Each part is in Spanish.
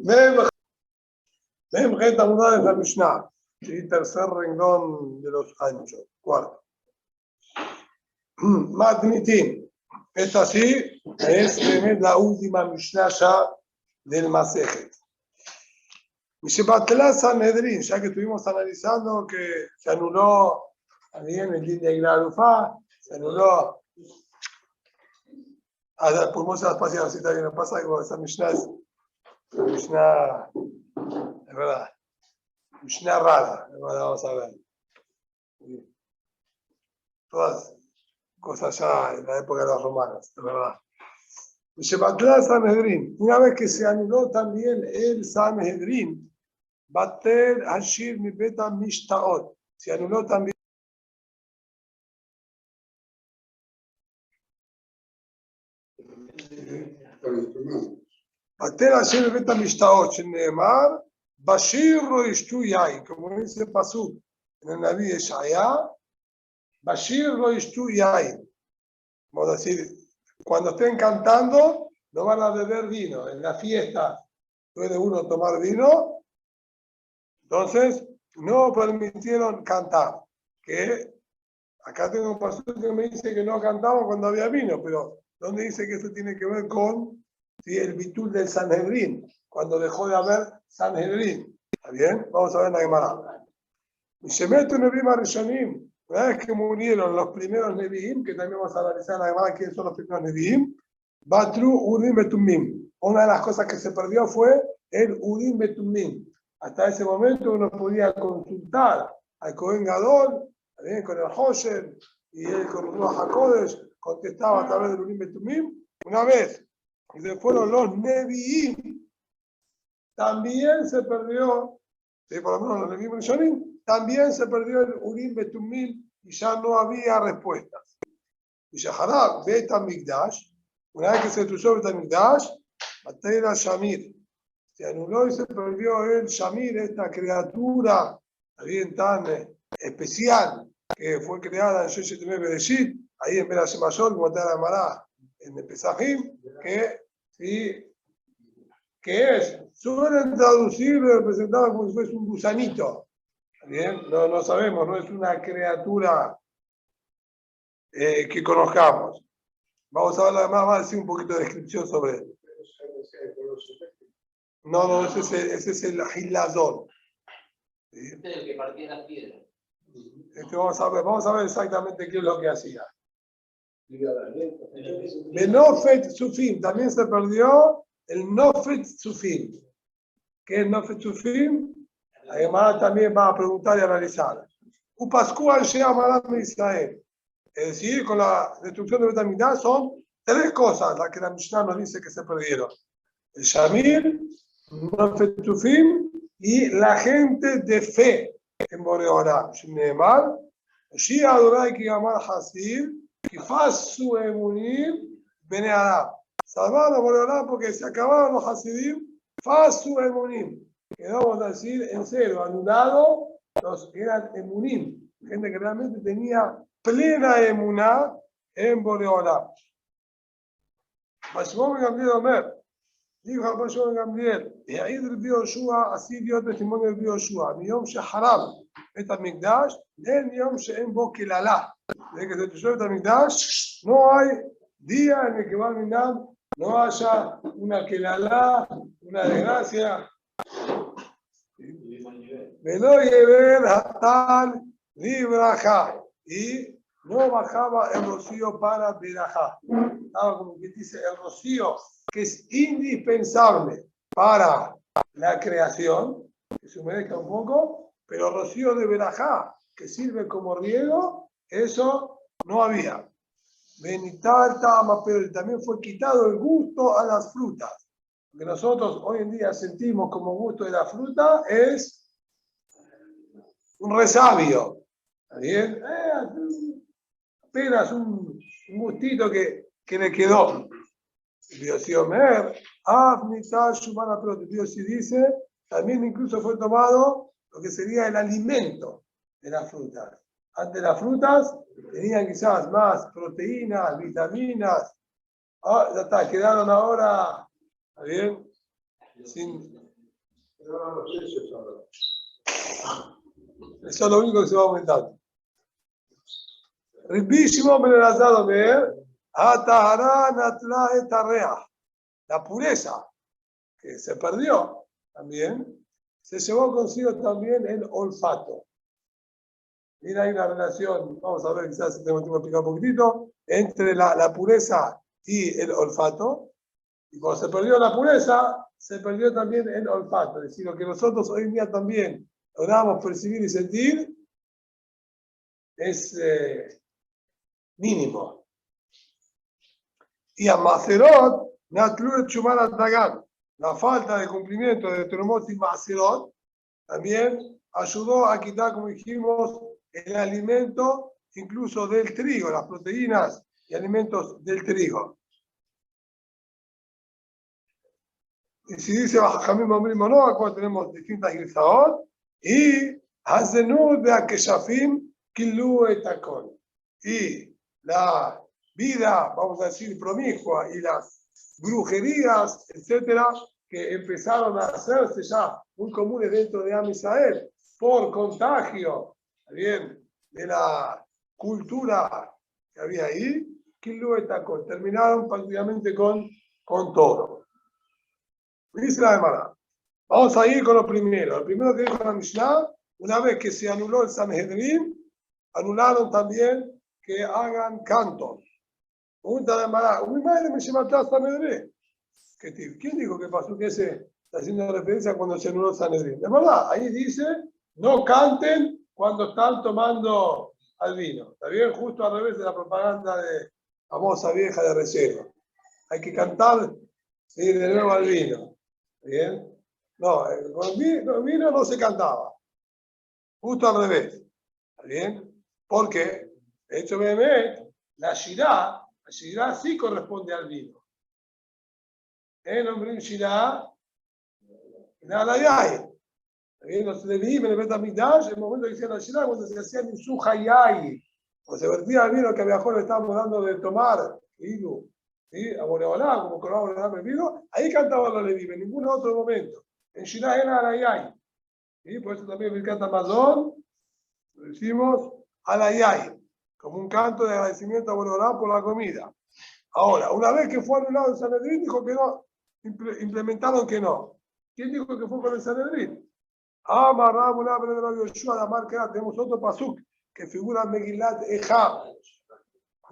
Mem Geta Mudad de la Mishnah. Sí, tercer renglón de los anchos. Cuarto. Matnitin. Esta sí es la última Mishnah ya del Masejet. Mishebatla Sanhedrin, ya que estuvimos analizando que se anuló también el din de Ignarufa, se anuló. Pudimos las páginas, así también nos pasa que esa Mishnah es verdad, Mishnah rara, vamos a ver. Todas cosas ya en la época de los romanos, es verdad. Mishebatla Sanhedrin, una vez que se anuló también el Sanhedrin, Batel Hashir mi beta Mishtaot. Se anuló también. Batel Hashir mi beta Mishtaot. Shenemar Bashir Ro Ishtu Yain. Como dice Pasuk en el Naví de Shaya, Bashir Ro Ishtu Yain. Vamos a decir, cuando estén cantando, no van a beber vino. En la fiesta puede uno tomar vino. Entonces, no permitieron cantar. Que acá tengo un pastor que me dice que no cantaba cuando había vino, pero ¿dónde dice que eso tiene que ver con el bitul del Sanhedrin? Cuando dejó de haber Sanhedrin. ¿Está bien? Vamos a ver la Gemara. Y se mete un Nebim Arishonim. Una vez que murieron los primeros Nevi'im, que también vamos a analizar en la Gemara quiénes son los primeros Nevi'im, Batru Urim Betumim. Una de las cosas que se perdió fue el Urim Betumim. Hasta ese momento uno podía consultar al Cohen Gadol, también con el Hosher, y él con Ruach HaKodesh contestaba a través del Urim Betumim. Una vez que se fueron los Nevi'im, también se perdió, ¿sí? Por lo menos los Nevi'im Rishonim, también se perdió el Urim Betumim y ya no había respuestas. Y Shaharab Bet HaMikdash, una vez que se destruyó Bet HaMikdash, Batera Shamir. Se anuló y se perdió el Shamir, esta criatura bien tan especial que fue creada en Sheshet Bereshit, ahí en Berashit Mayor, como está la Mará en el Pesajim, que suelen traducir y representar como si fuese un gusanito. Bien, no sabemos, no es una criatura que conozcamos. Vamos a ver además, va a decir un poquito de descripción sobre él. No, ese es el Hilazón. ¿Sí? Este es el que partía las piedras. Vamos a ver exactamente qué es lo que hacía. El Nofet Sufim, también se perdió el Nofet Sufim. ¿Qué es Nofet Sufim? Además también va a preguntar y analizar. Upascu Anshe Amaram Israel. Es decir, con la destrucción de Bet HaMikdash son tres cosas las que la Mishnah nos dice que se perdieron. El Shamir, Nofet Sufim y la gente de fe en Boreolam. Shneemar, Shia Adorai Kigamar Hasir, Kifasu Emunim, Bene Adam. Salvaron a Boreolam porque se acabaron los Hasidim, Fasu Emunim. Quedó, vamos a decir, en cero, anulado los que eran Emunim, gente que realmente tenía plena emuná en Boreolam. Bashmón Gamliel Omer. Dijo a Bashmón Gamliel, y ahí del Bioshua, así dio testimonio del Bioshua, Miyom Sheharam, Bet HaMikdash, en Yom She'en Bo Kelalá. Desde que se destruyó Bet HaMikdash, no hay día en el que Barminam no haya una Kelalá, una desgracia. Velo Yeber Hatal Libraja. Y no bajaba el rocío para Berajá. Estaba como que dice el rocío, que es indispensable para la creación, que se humedezca un poco, pero rocío de Berajá, que sirve como riego, eso no había. Benital Tama, pero también fue quitado el gusto a las frutas. Lo que nosotros hoy en día sentimos como gusto de la fruta es un resabio. ¿Está bien? Apenas un gustito que le quedó. Dios sí dice, también incluso fue tomado lo que sería el alimento de las frutas. Antes las frutas tenían quizás más proteínas, vitaminas. Ya está, quedaron ahora, ¿está bien? Eso es lo único que se va aumentando. Rabbi Shimon ben Elazar Omer, Hatahara natla et hareah. La pureza que se perdió también, se llevó consigo también el olfato. Mira, hay una relación, vamos a ver, quizás si tenemos tiempo de explicar un poquitito, entre la pureza y el olfato. Y cuando se perdió la pureza, se perdió también el olfato. Es decir, lo que nosotros hoy en día también logramos percibir y sentir es mínimo. Y a Macerot, Natlu Chumar Dagan, la falta de cumplimiento de Tromot y Macerot, también ayudó a quitar, como dijimos, el alimento incluso del trigo, las proteínas y alimentos del trigo. Y si dice Bajamim Omrim no, acá tenemos distintas Gilzaot, y Hazenud de Akeshafim Kilu Etakon. Y la vida, vamos a decir, promiscua y las brujerías, etcétera, que empezaron a hacerse ya muy comunes dentro de Am Israel por contagio, bien, de la cultura que había ahí, Kilu Etakon. Terminaron prácticamente con todo. Dice la Gemara. Vamos a ir con lo primero. Lo primero que dijo la Mishnah, una vez que se anuló el Sanhedrin, anularon también que hagan cantos. Pregunta la Gemara, mi madre me llama atrás Sanhedrin. ¿Quién dijo que pasó que ese está haciendo referencia cuando se anuló el Sanhedrin? De verdad, ahí dice, no canten cuando están tomando al vino. Está bien, justo al revés de la propaganda de famosa vieja de reserva. Hay que cantar, sí, de nuevo al vino. ¿Bien? No, con vino no se cantaba. Justo al revés. ¿Bien? Porque, de hecho, la shirá sí corresponde al vino. El nombre de shirá, nada hay. Los levíes en el Betamigdash, en el momento que hicieron la shirá, cuando se hacían en su hayay, cuando se vertía el vino que a Beajón le estábamos dando de tomar, ¿sí? A Boreolá, como corábamos el vino, ahí cantaban los levíes, en ningún otro momento. En shirá era alayay. ¿Sí? Por eso también me encanta Mazón, lo decimos alayay, como un canto de agradecimiento a Boreolá por la comida. Ahora, una vez que fue anulado el Sanedrín, dijo que no, implementaron que no. ¿Quién dijo que fue con el Sanedrín? Amarrab, una vez de la Yoshua, la marca, tenemos otro pasuk que figura en Megilat Ejab.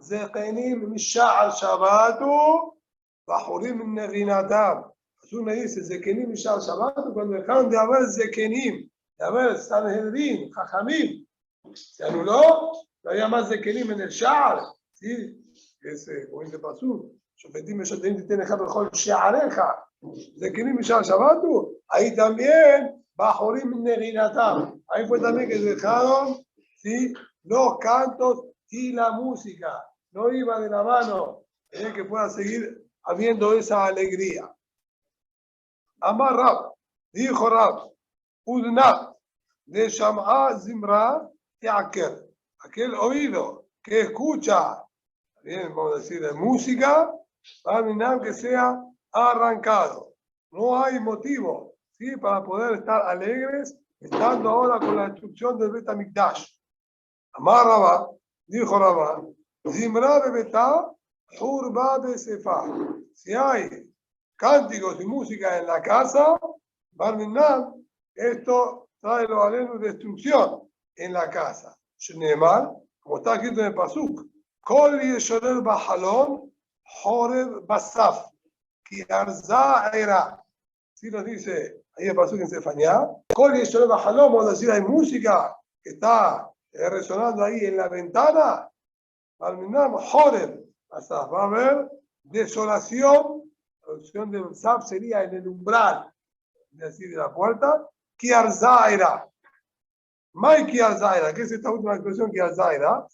Zekenim Misha'al Shabbatu, Bahurim Neginatam. Jesús me dice, Zekenim Misha'al Shabbatu, cuando dejaron de haber Zekenim, de haber Sanedrín, Jajamim, se anuló, no había más Zekenim en el Sha'ar. ¿Sí? Ese, como dice Pasú, Shofetim Meshotim tiene Jabejol She'areja, Zekenim Misha'al Shabbatu, ahí también, Bahurim Neginatam. Ahí fue también que dejaron, ¿sí?, los cantos y la música. No iba de la mano, que pueda seguir habiendo esa alegría. Amar Rab, dijo Rab, Udna de Sham'a Zimra Teaker, aquel oído que escucha, bien, vamos a decir, de música, para que sea arrancado. No hay motivo, ¿sí?, para poder estar alegres, estando ahora con la destrucción del Betamikdash. Amar Rabá, dijo Rabá, Zimra Bebetá, Hurba Besefa. Si hay cánticos y música en la casa, Barminan, esto trae los alenos de destrucción en la casa. Shneemar, como está escrito en el Pasuk, Kol Yeshorer Bahalon, Horeb Basaf, Ki Arza Era. Si nos dice ahí el Pasuk en Sefañá, Kol Yeshorer Bahalon, vamos a decir, hay música que está resonando ahí en la ventana, Barminan, Horeb Basaf. Va a haber desolación. La traducción de Saf sería en el umbral, es decir, de la puerta. Kiarzaira. Mai Kiarzaira. ¿Qué es esta última expresión Kiarzaira?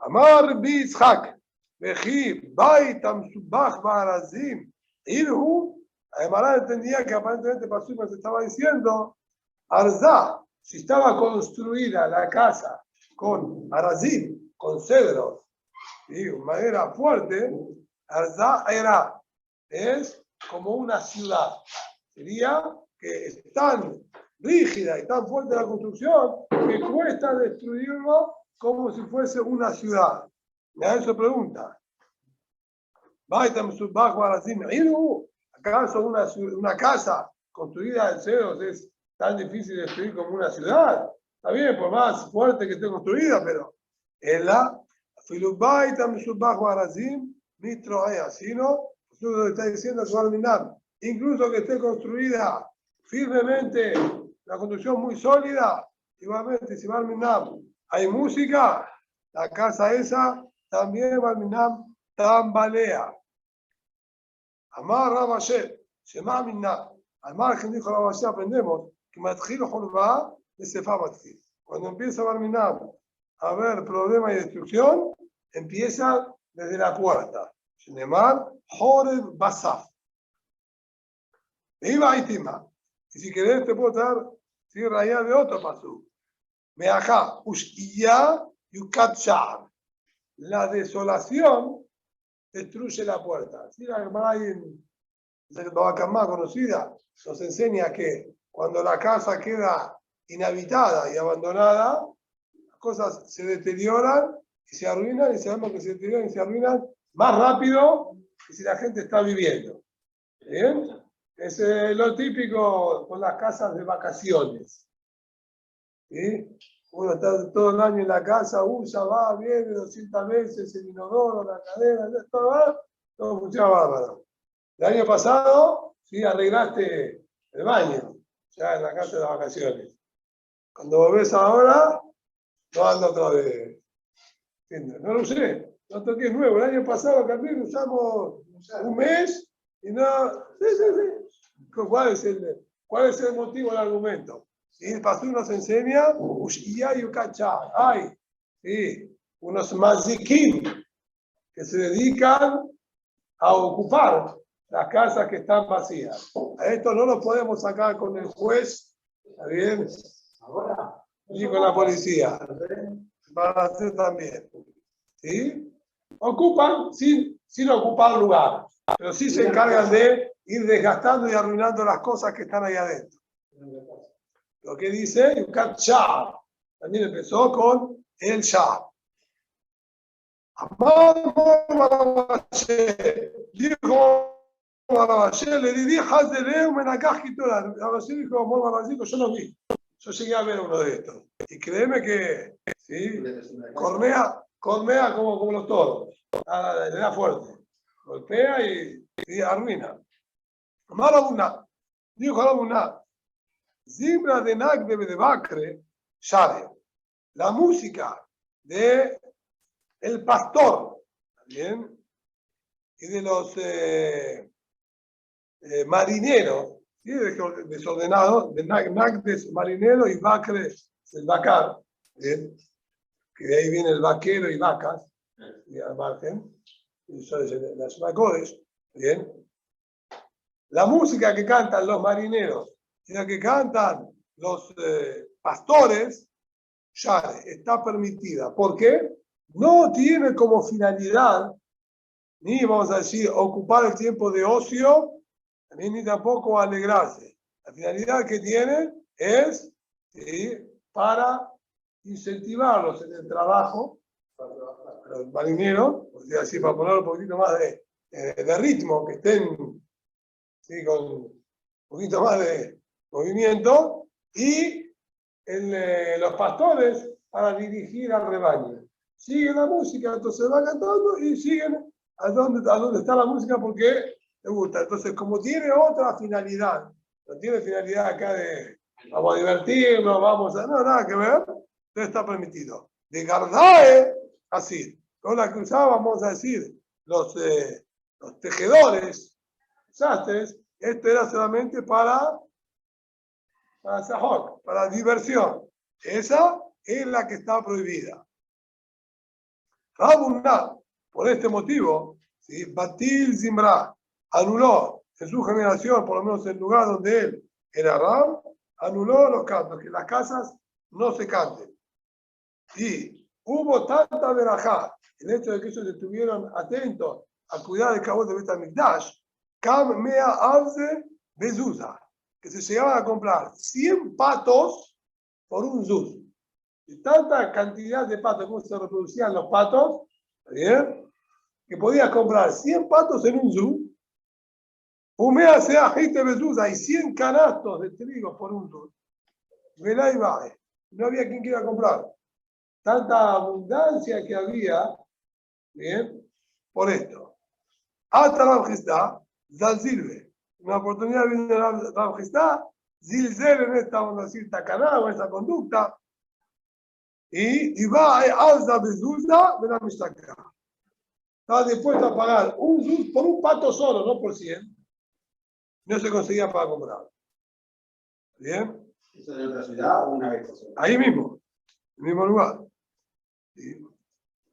Amar Bitzhak. Beji Baitam Subach Barazim. Irhu. Además, entendía que aparentemente Pasuma se estaba diciendo Arzá. Si estaba construida la casa con Arazim, con cedros y madera fuerte, Arzá era. Es como una ciudad. Sería que es tan rígida y tan fuerte la construcción que cuesta destruirlo como si fuese una ciudad. Me da esa pregunta. ¿Acaso una casa construida de ceros es tan difícil de destruir como una ciudad? Está bien, por más fuerte que esté construida, pero en la sino lo está diciendo Suarminam, incluso que esté construida firmemente, la construcción muy sólida, igualmente si Suarminam hay música, la casa esa también Suarminam tambalea. Amar Rabashe, Shema Minna, al margen dijo Rabashe, aprendemos que Matjil Jorba de Sefa Matjil. Cuando empieza Barminam a haber problema y destrucción, empieza desde la puerta. Shenemar, Joreb Basaf. Iba y Tima. Y si querés, te puedo traer raya de otro pasú. Meajá, Ushkiya, Yukat Sha'ar. La desolación destruye la puerta. Si la Gemara en Babacamá conocida nos enseña que cuando la casa queda inhabitada y abandonada, las cosas se deterioran y se arruinan, y sabemos que se deterioran y se arruinan más rápido que si la gente está viviendo. ¿Bien? Es lo típico con las casas de vacaciones. ¿Sí? Uno está todo el año en la casa, usa, va, viene 200 veces, el inodoro, la cadena, todo va, todo funciona bárbaro. El año pasado, sí, arreglaste el baño, ya en la casa de las vacaciones. Cuando volvés ahora, no anda otra vez. No lo usé, no toqué nuevo. El año pasado también usamos un mes y no. Sí. ¿Cuál es el motivo del argumento? Y el pastor nos enseña, hay unos mazikim que se dedican a ocupar las casas que están vacías. A esto no lo podemos sacar con el juez, ¿está bien? Ahora. Y con la policía. Van a hacer también. ¿Sí? Ocupan sin ocupar lugar, pero sí se encargan de ir desgastando y arruinando las cosas que están ahí adentro. Lo que dice Yukat Shah, también empezó con el Shah. Dijo Rabashe, le di hijas de Leo, Menacaj y Torah. Rabashe dijo, amor Rabashe, yo no vi. Yo llegué a ver uno de estos. Y créeme que, sí, cornea como los toros. Le da fuerte. Golpea y arruina. Marabuna. Dijo Rabuna. Zimra de Nagde de Bacre, Share. La música de el pastor, ¿bien? Y de los marineros, ¿sí? Desordenados, de Nagdes marinero y Bacre el vacar, ¿bien? Que de ahí viene el vaquero y vacas, y al margen, y eso es las macodes, ¿bien? La música que cantan los marineros y la que cantan los pastores, ya está permitida. ¿Por qué? No tiene como finalidad, ni vamos a decir, ocupar el tiempo de ocio, ni tampoco alegrarse. La finalidad que tiene es, ¿sí?, para incentivarlos en el trabajo, para los marineros, así, para poner un poquito más de ritmo, que estén, ¿sí?, con un poquito más de movimiento, y los pastores para dirigir al rebaño. Siguen la música, entonces va cantando y siguen a donde está la música porque les gusta. Entonces, como tiene otra finalidad, no tiene finalidad acá de vamos a divertirnos, vamos a. No, nada que ver, entonces está permitido. De Gardae, así, con la que usábamos a decir los tejedores, sastres, esto era solamente para sahor, para diversión. Esa es la que está prohibida. Rabunna, por este motivo, ¿sí?, Batil Zimra anuló en su generación, por lo menos en el lugar donde él era Rab, anuló los cantos, que las casas no se canten. Y hubo tanta verajá, el hecho de que ellos estuvieron atentos a cuidar el cabot de Betamikdash, Kam Mea Arze Bezuza, que se llegaban a comprar 100 patos por un zuz. Y tanta cantidad de patos, como se reproducían los patos, ¿bien? Que podías comprar 100 patos en un zuz. Humea sea gente bezuz, hay 100 canastos de trigo por un zuz. Velá y baje. No había quien quiera comprar. Tanta abundancia que había, ¿bien? Por esto. Hasta la Gestá, Zalzilve. Una oportunidad viene la Gestá, Zilzel en esta, vamos a decir, tacaná o esta conducta, y va a alza bezuzda de la Mishtaka. Estaba dispuesto a pagar un zuz por un pato solo, no por 100. No se conseguía para comprar. ¿Bien? ¿Eso en otra ciudad o una vez? Ahí mismo, en el mismo lugar. ¿Sí?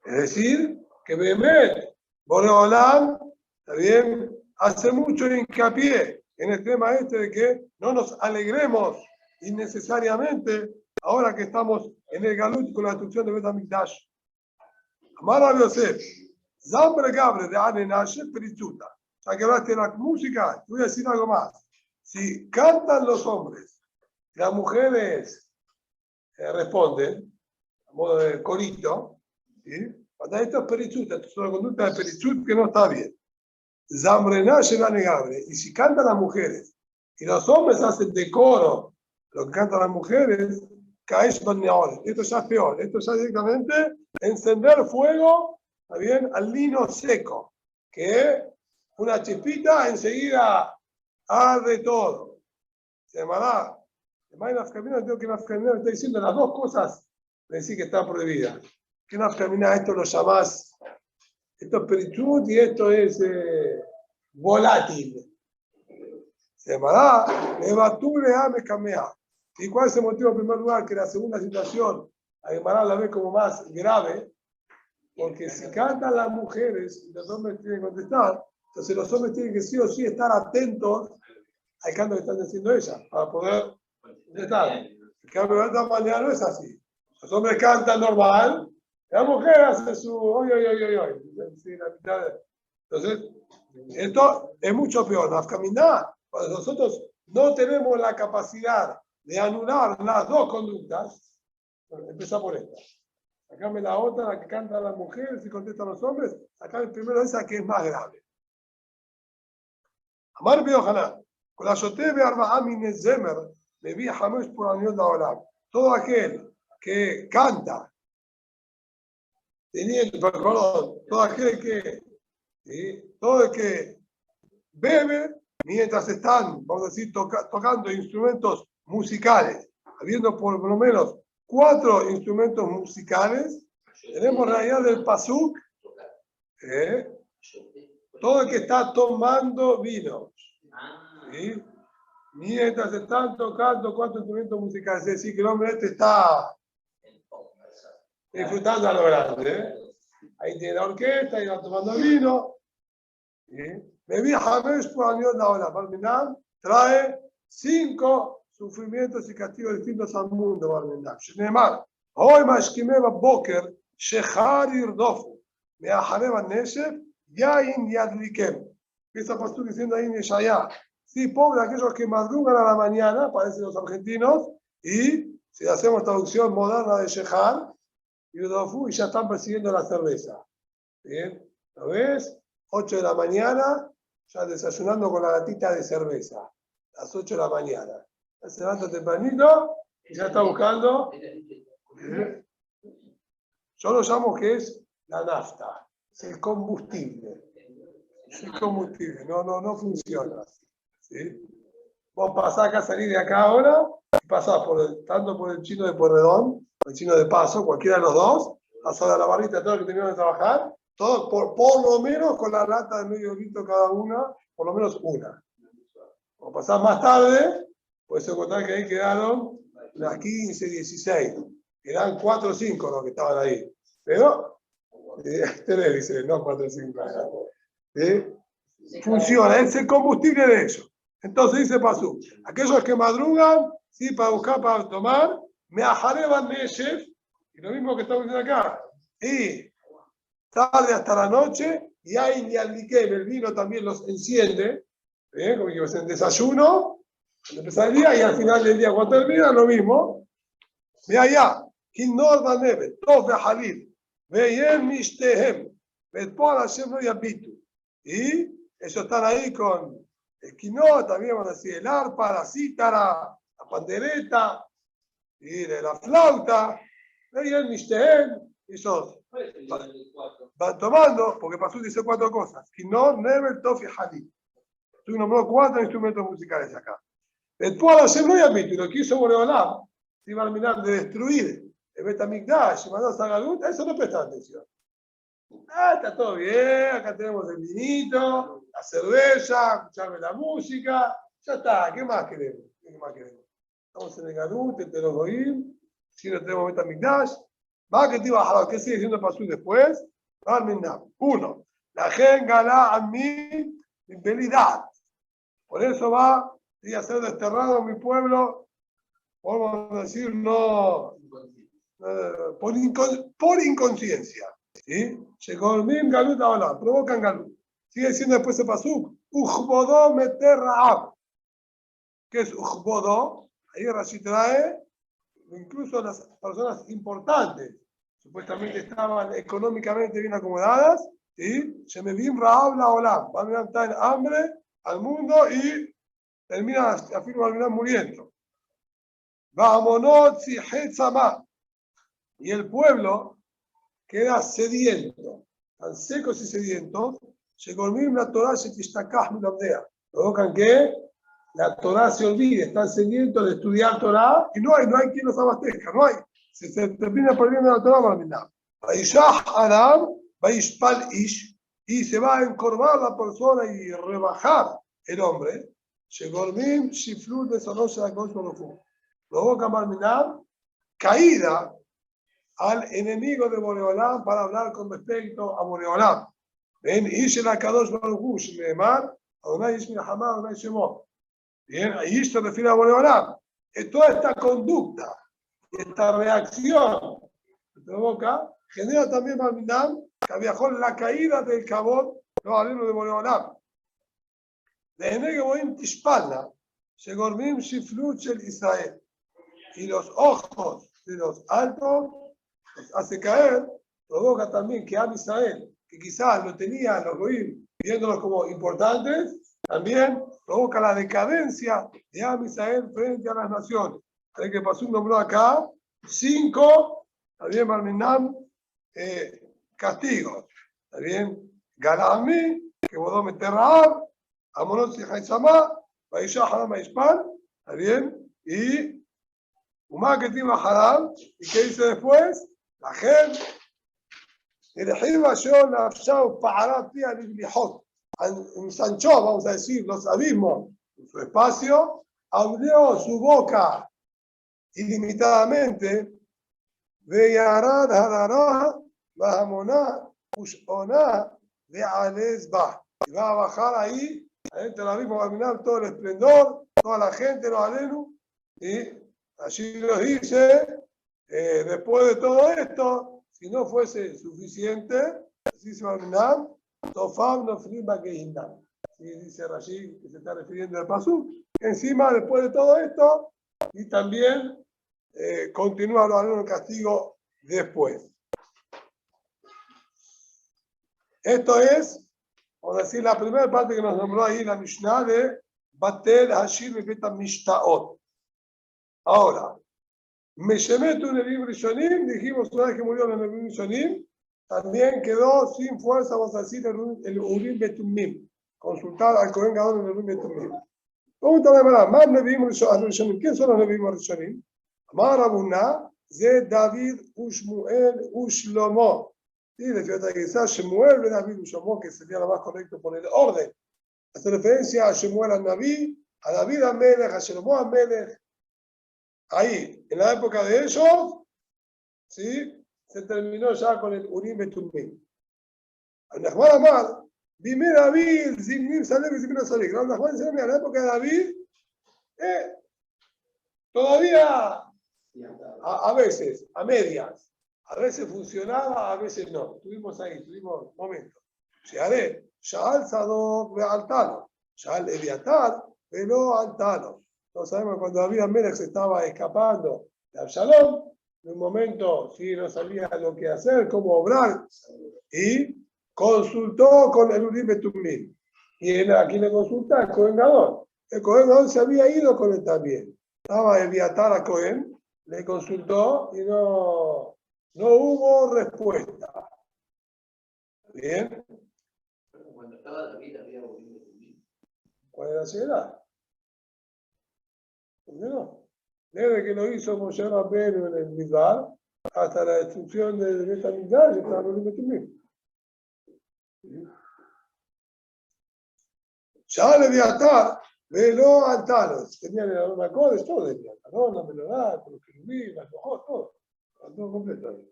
Es decir, que Behemet, Boreolam, ¿está bien? Hace mucho hincapié en el tema este de que no nos alegremos innecesariamente ahora que estamos en el Galut con la destrucción de Bet HaMikdash. Amar a Yosef, Zambre Gabre de Anenashe Perichuta. Ya que hablaste de la música, te voy a decir algo más. Si cantan los hombres, las mujeres responden, a modo de corito, ¿sí? Cuando esto es perichuta, esto es una conducta de perichut que no está bien. Zamrená llega negable. Y si cantan las mujeres y los hombres hacen decoro lo que cantan las mujeres, caes baneadores. Esto ya es peor. Esto ya directamente encender fuego, ¿está bien? Al lino seco, que una chispita enseguida arde todo. Se llamará. Además, tengo que nafkamina está diciendo las dos cosas, decir que está prohibida. ¿Qué nafkamina? Esto lo llamás, esto es perichut y esto es volátil. Se llamará levature ame camea. ¿Y cuál es el motivo en primer lugar? Que la segunda situación, a Gemara la ve como más grave, porque si cantan las mujeres y los hombres tienen que contestar, entonces los hombres tienen que sí o sí estar atentos al canto que están diciendo ellas, para poder contestar. El cambio de esta manera no es así. Los hombres cantan normal, la mujer hace su oy, oy, oy, oy, oy. Sí, la mitad de... Entonces, esto es mucho peor. La caminar, cuando nosotros no tenemos la capacidad de anular las dos conductas, bueno, empezá por esta. Sacame la otra, la que cantan las mujeres y contestan los hombres. Sacame primero esa que es más grave. Amar Beohaná, con la Shotebe Arba'a Mine Zemer, me vi Hamesh por años de Olam. Todo aquel que canta, perdón, todo aquel que, ¿sí? Todo el que bebe mientras están, vamos a decir, tocando instrumentos musicales, habiendo por lo menos 4 instrumentos musicales, tenemos la realidad del pasuk, todo el que está tomando vino, ¿sí? Mientras están tocando 4 instrumentos musicales, es decir, que el hombre este está disfrutando a lo grande, ahí tiene la orquesta, y va tomando vino, me vi Hamesh por años de ahora, Barminam trae 5 sufrimientos y castigos distintos al mundo, Barminam. Shneemar, hoy Mashkimeva Boker, Shechar Irdofu, me ajareba Neshef, Yain Yadlikem. Empieza pastor diciendo ahí en Yeshaya. Sí, pobre aquellos que madrugan a la mañana, parecen los argentinos, y si hacemos traducción moderna de Shechar, Irdofu, y ya están persiguiendo la cerveza. Bien, ¿lo ves? 8 de la mañana, ya desayunando con la latita de cerveza. A las 8 de la mañana. Ya se levanta tempranito y ya está buscando. Yo lo llamo que es la nafta. Es el combustible. Es el combustible. No funciona así. ¿Sí? Vos pasás acá, salís de acá ahora, y pasás tanto por el chino de Porredón, o el chino de Paso, cualquiera de los dos, pasás a la barrita, todo lo que tenían que trabajar. Todos por lo menos con la lata de medio litro cada una, por lo menos una. Como pasás más tarde, puedes encontrar que ahí quedaron las 15, 16. Eran 4 o 5 los que estaban ahí. Pero, tenés, dice, no 4 o 5. Funciona, es el combustible de ellos. Entonces dice Pasú, aquellos que madrugan, sí, para buscar, para tomar, me ajareban Neshef, y lo mismo que estamos diciendo acá. Y tarde hasta la noche, y hay ni al el vino también los enciende, como que en desayuno, Cuando empieza el día y al final del día, cuando termina, lo mismo. Mira ya. Kinor Banebe, Tov Halil, Veyen Mishtehem, Betpol Hashem no Yabitu. Y ellos están ahí con el Kinor, también van a decir el arpa, la cítara, la pandereta, y la flauta. Veyen Mishtehem, ellos van tomando, porque Pasú dice 4 cosas. Kinor, Nebel, Tov y Halil. Tú nombró 4 instrumentos musicales acá. Betpol Hashem no Yabitu, y lo quiso Boreolam, se iba a terminar de destruir el Betamikdash, y mandó a Galut, eso no presta atención. Está todo bien, acá tenemos el vinito, la cerveza, escucharme la música, ya está, ¿qué más queremos? ¿Qué más queremos? Estamos en el Galut, en los Goim, si no tenemos Betamikdash, va que te iba a jalar, ¿qué sigue diciendo Pasú después? Uno, la gente gana a mi infelidad. Por eso va a ser desterrado en mi pueblo, podemos decir, no, por inconsciencia. ¿Sí? Llegó el Mim Galut ahora, provocan Galut. Sigue diciendo después el Pasuk, Ujbodó meter Raab. ¿Qué es Ujbodó? Ahí Rashi trae, incluso las personas importantes, supuestamente estaban económicamente bien acomodadas, ¿sí? Se me vim Raab la Olam, van a estar en hambre al mundo y terminan, afirma, muriendo. Vámonos, y el pueblo queda sediento, tan secos y sedientos, llegó el mismo la Torah se tishtakah milabdea. Provocan que la Torah se olvide, están sedientos de estudiar Torah y no hay quien los abastezca, no hay. Se termina perdiendo la Torah para mirar. Vaishah Aram, Vaishpal Ish, y se va a encorvar la persona y rebajar el hombre. Llegó el mismo Shiflut de Sonosha de Kosh Baruj. Provoca Marminar caída al enemigo de Boreolam para hablar con respecto a Boreolam. Ven, Ishel Akadosh Baruj Hu, Shneemar, Adonai Yishmi Hamad, Adonai Shemot. Bien, ahí se refiere a Boreolam. Toda esta conducta, esta reacción que provoca, genera también Marminar que viajó la caída del Kabod, no hablemos de Boreolam. De Enege Boim Tishpalna, Shegormim Shiflut Shel Israel. Y los ojos de los altos los hace caer, provoca también que Am Israel, que quizás lo tenían los Goim, viéndolos como importantes, también provoca la decadencia de Am Israel frente a las naciones. Hay que pasó un nombró acá 5, también Marminam, castigos. También Galami, que Bodó meter Raab, Amonot y Haizamá, Baishah Haram Aishpan, también, y Umá que tiene Haram, y qué dice después, la gente, Elegir yo Nafshao Pahará Pia Liblihot, ensanchó, vamos a decir, los abismos, en su espacio, abrió su boca ilimitadamente, Veyarad Hadará, Bahamoná, Ushoná, de Alesba, y va a bajar ahí, adentro del abismo va a mirar todo el esplendor, toda la gente, los alenu, y allí nos dice, después de todo esto, si no fuese suficiente, así se va a mirar, Tofam no frima que indan. Dice Rashi, que se está refiriendo al Pasú, que encima, después de todo esto, y también continúa los alumnos el castigo después. Esto es, vamos a decir, la primera parte que nos nombró ahí la Mishnah de Batel Hashir Beta Mishtaot. Ahora, Meshemet un Nebim Rishonim, dijimos una vez que murió el Nebim Rishonim, también quedó sin fuerza, vamos a decir, el Urim Betumim. Consultar al Kohen Gadol en el Urim Betumim. Pregunta de verdad, ¿más Nebim Rishonim? ¿Quién son los Nebim Rishonim? Amar Abunah, Zed David Ushmuel Ushlomo. Y le fíjate que quizás Shemuel ben David Ushlomo, que sería lo más correcto por el orden. Hace referencia a Shemuel al Naví, a David al Melech, a Shlomo al Melech. Ahí, en la época de ellos, ¿sí? Se terminó ya con el Urim Betumim. Al Nachman Amar, dime David, Zimnim Salek y Zimnim Salek. Al Nachman dice, mira, en la época de David, todavía a veces, a medias, a veces funcionaba, a veces no. Estuvimos ahí, tuvimos momentos. Shearé, Shaal Sadok ve Altano, Shaal Eviatar, pero Altano. No sabemos cuando David Amelech se estaba escapando de Absalom, en un momento sí no sabía lo que hacer, cómo obrar, y consultó con el Urim y Tumim. ¿Y a quién le consulta? El Cohen Gadol. El Cohen Gadol se había ido con él también. Estaba Eviatar a Cohen, le consultó y no hubo respuesta. Bien. Cuando estaba David había Urim y Tumim. ¿Cuál era la ciudad? ¿No? Desde que lo hizo Moshe Rabbeinu en el Midbar hasta la destrucción del Beit HaMikdash estaba Urim y Tumim. Ya le Eviatar, veló al Talos. Tenían el Arón Acodes, todo de Eviatar, ¿no? La melodía, con los querubín, las hojas, todo. Todo completo.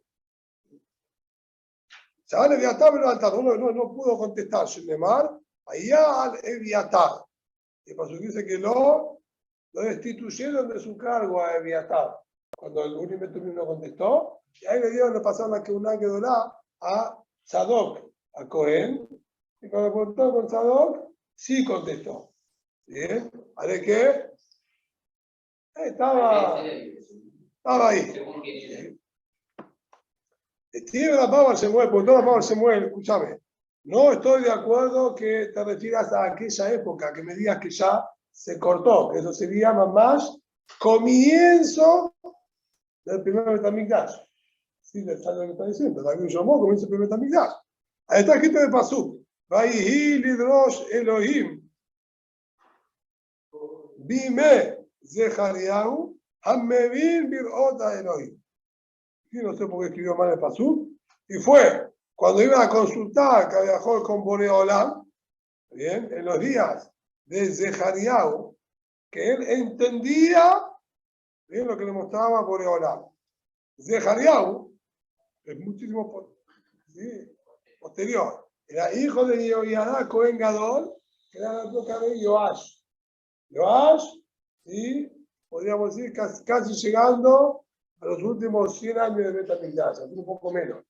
Ya le Eviatar, veló al Talos. No pudo contestar. Shenemar, allá al Eviatar. Y por eso dice que lo destituyeron de su cargo a Eviatar. Cuando el Urim y Tumim no contestó, y ahí le dieron, le pasaron la Keuna Gedolá a Zadok, a Cohen. Y cuando contó con Zadok, sí contestó. Bien, ¿vale qué? Estaba ahí. Tiene la Pablo Samuel, por toda la Pablo Samuel, escúchame. No estoy de acuerdo que te refieras a aquella época, que me digas que ya se cortó, que eso sería más comienzo del primer Beit HaMikdash. Sí, le está diciendo, David llamó, comienza el primer Beit HaMikdash. Ahí está escrito de Pasuk. Vayhi lidrosh Elohim. Bime Zechariahu, Hammevin Birot Elohim. Y no sé por qué escribió mal el Pasuk. Y fue cuando iban a consultar que viajó con Boreolam, bien, en los días de Zechariahu, que él entendía bien lo que le mostraba Boreolam. Zechariahu es muchísimo posterior. Era hijo de Yehoiada Cohen Gadol, que era la época de Yoash. Yoash, y podríamos decir casi llegando a los últimos 100 años de Beit HaMikdash, un poco menos.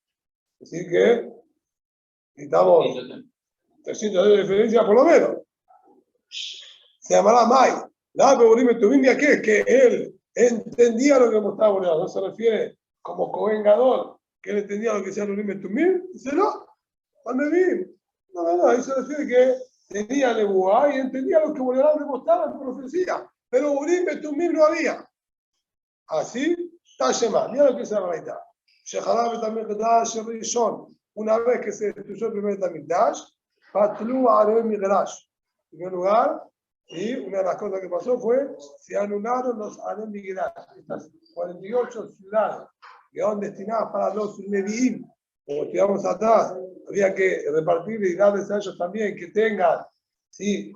Así que necesitamos 300 años de diferencia por lo menos. Se llamará Mai. La Urim y Tumim, ¿qué es? Que él entendía lo que mostraba Boreolam. No se refiere como Cohen Gadol, que él entendía lo que decía Urim y Tumim. Dice, no, no, ahí se refiere que tenía Nebuá y entendía lo que Boreolam le mostraba en profecía. Pero Urim y Tumim no había. Así, Tashema, mira lo que es la verdad. Sheharab et HaMikdash Rishon, una vez que se destruyó el primer Beit HaMikdash, Patlu Arei Midrash. En primer lugar, y una de las cosas que pasó fue, se anularon los Arei Midrash, estas 48 ciudades que eran destinadas para los Leviim. Como estudiamos atrás, había que repartir y darles a ellos también que tengan ¿sí?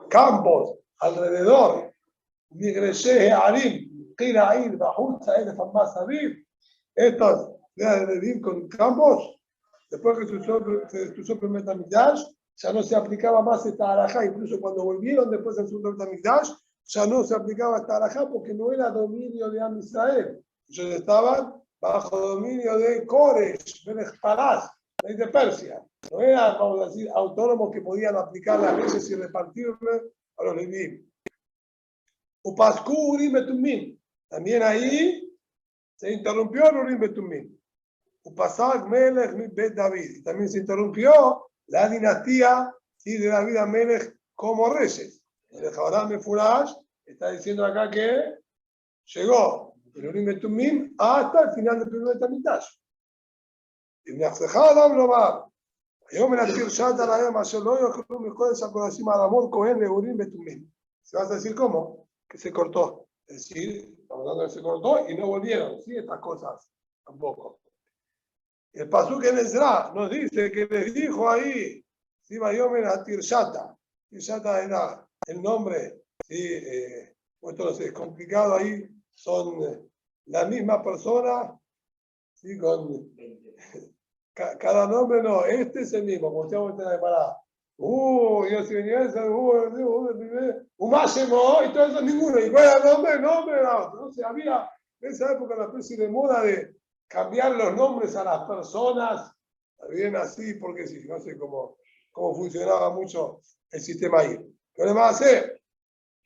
Campos alrededor, Migreshe Arim. Estas de vivir con campos, después que se destruyó el primer Beit HaMikdash, ya no se aplicaba más esta alajá, incluso cuando volvieron después del segundo Beit HaMikdash, ya no se aplicaba esta alajá porque no era dominio de Am Israel. Ellos estaban bajo dominio de Koresh, Melech Parás, rey de Persia. No eran, vamos a decir, autónomos que podían aplicar las leyes y repartirle a los Levíim. Upasku Urim y Tumim. También ahí se interrumpió el Urim y Tumim. Upasak Melech mi Bet David. Y también se interrumpió la dinastía ¿sí? de David a Melech como reyes. El Jabaram Mefurash está diciendo acá que llegó el Urim y Tumim hasta el final del primer Beit HaMikdash. Y me afejaba Adam Lomar. Yo me la tirshata a la Ema Shelo yo me jodes a Kodashim Adamot Cohen de Urim y Tumim. ¿Se vas a decir cómo? Que se cortó. Es decir, estamos hablando de que se cortó y no volvieron, ¿sí? Estas cosas tampoco. El Pasuk en Ezra nos dice que les dijo ahí, ¿sí? Vayomer a Tirshata. Tirshata era el nombre, ¿sí? Esto es complicado ahí, son la misma persona, ¿sí? Con cada nombre no, este es el mismo, como se llama la parada. Yo si venía ese, Umashemo, y todo eso, ninguno. ¿Y cuál era el nombre? El nombre era otro. Entonces había en esa época una especie de moda de cambiar los nombres a las personas, bien así, porque sí, no sé cómo funcionaba mucho el sistema ahí. Pero además,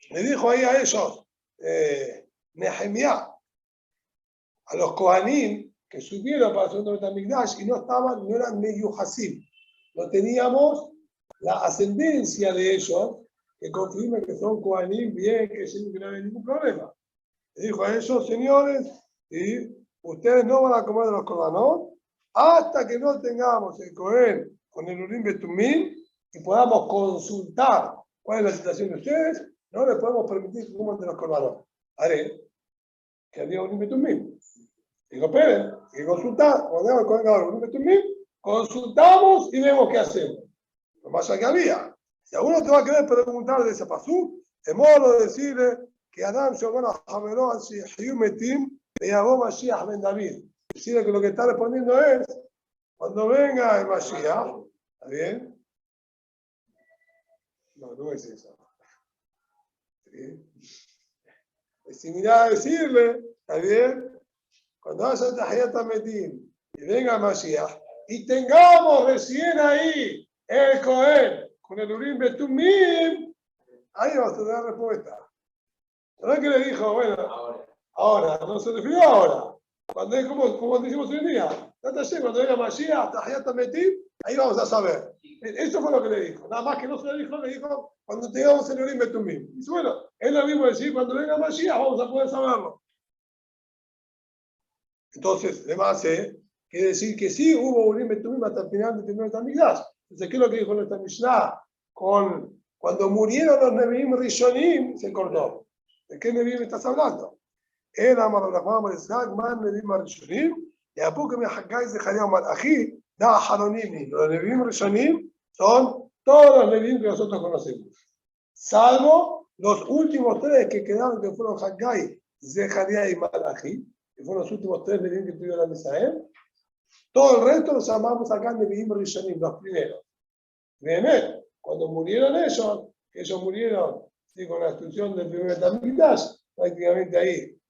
Le dijo ahí a ellos, Nehemiah, a los Kohanim que subieron para el segundo Betamigdash y no eran Meyuhasim. No teníamos la ascendencia de ellos que confirma que son Kohanim bien, que no hay ningún problema. Le dijo a ellos, señores, y ustedes no van a comer de los Korbanot hasta que no tengamos el Kohen con el Urim Betumim y podamos consultar cuál es la situación de ustedes. No les podemos permitir que coman de los Korbanot. Haré que había Urim Betumim. Digo, esperen, hay que consultar. Cuando tenga el Kohen Gadol Urim Betumim, consultamos y vemos qué hacemos. Lo más allá que había. Si alguno te va a querer preguntar de ese pasú, de modo de decirle que Adam Shomer a Jameró al Shihiyu Metim de Yahó Mashiach Ben David. Decirle que lo que está respondiendo es, cuando venga el Mashiach, ¿está bien? No, no es eso. ¿Sí? Es similar a decirle, ¿está bien? Cuando haya Tahiyat HaMetim y venga el Mashiach, y tengamos recién ahí el Cohen con el Urim Betumim, ahí vamos a tener la respuesta. ¿No es que le dijo, bueno, ahora, no se refirió ahora? Cuando es como decimos hoy en día, cuando venga Mashiach, Tahiyat HaMetim, ahí vamos a saber. Eso fue lo que le dijo. Nada más que no se le dijo cuando tengamos el Urim Betumim. Y bueno, es lo mismo decir, cuando venga Mashiach vamos a poder saberlo. Entonces, además, quiere decir que sí hubo Urim Betumim hasta el final del primer Betamigdash. Entonces, ¿qué es lo que dijo nuestra Mishnah? Cuando murieron los Nevi'im Rishonim, se cortó. ¿De qué Nevi'im estás hablando? Era Marabaham al-Isaac, Man Nevi'im Rishonim, y a poco me Hagai Zecharia Malachi, da Haronim. Los Nevi'im Rishonim son todos los Nevi'im que nosotros conocemos. Salvo los últimos tres que quedaron, que fueron Hagai, Zecharia y Malachi, que fueron los últimos tres Nevi'im que tuvieron la Israel. Todo el resto los llamamos acá Nevi'im Rishonim, los primeros. Bien, cuando murieron ellos, que ellos murieron ¿sí? Con la destrucción del primer Betamigdash, prácticamente ahí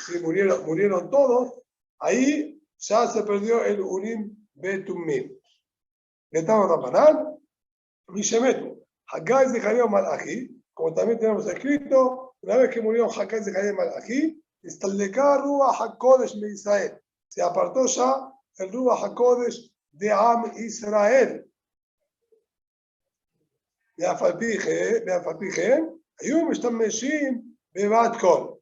sí, murieron todos, ahí ya se perdió el Urim Betumim. Estamos Rabanán, Mishemetu, Hagai Zecharia Malachi, como también tenemos escrito, una vez que murió Hagai Zecharia Malachi, Istaldeka Ruach HaKodesh de Israel. Se apartó ya el Ruach HaKodesh de Am Israel. ואף על פי כן, היו משתמשים בבת קול.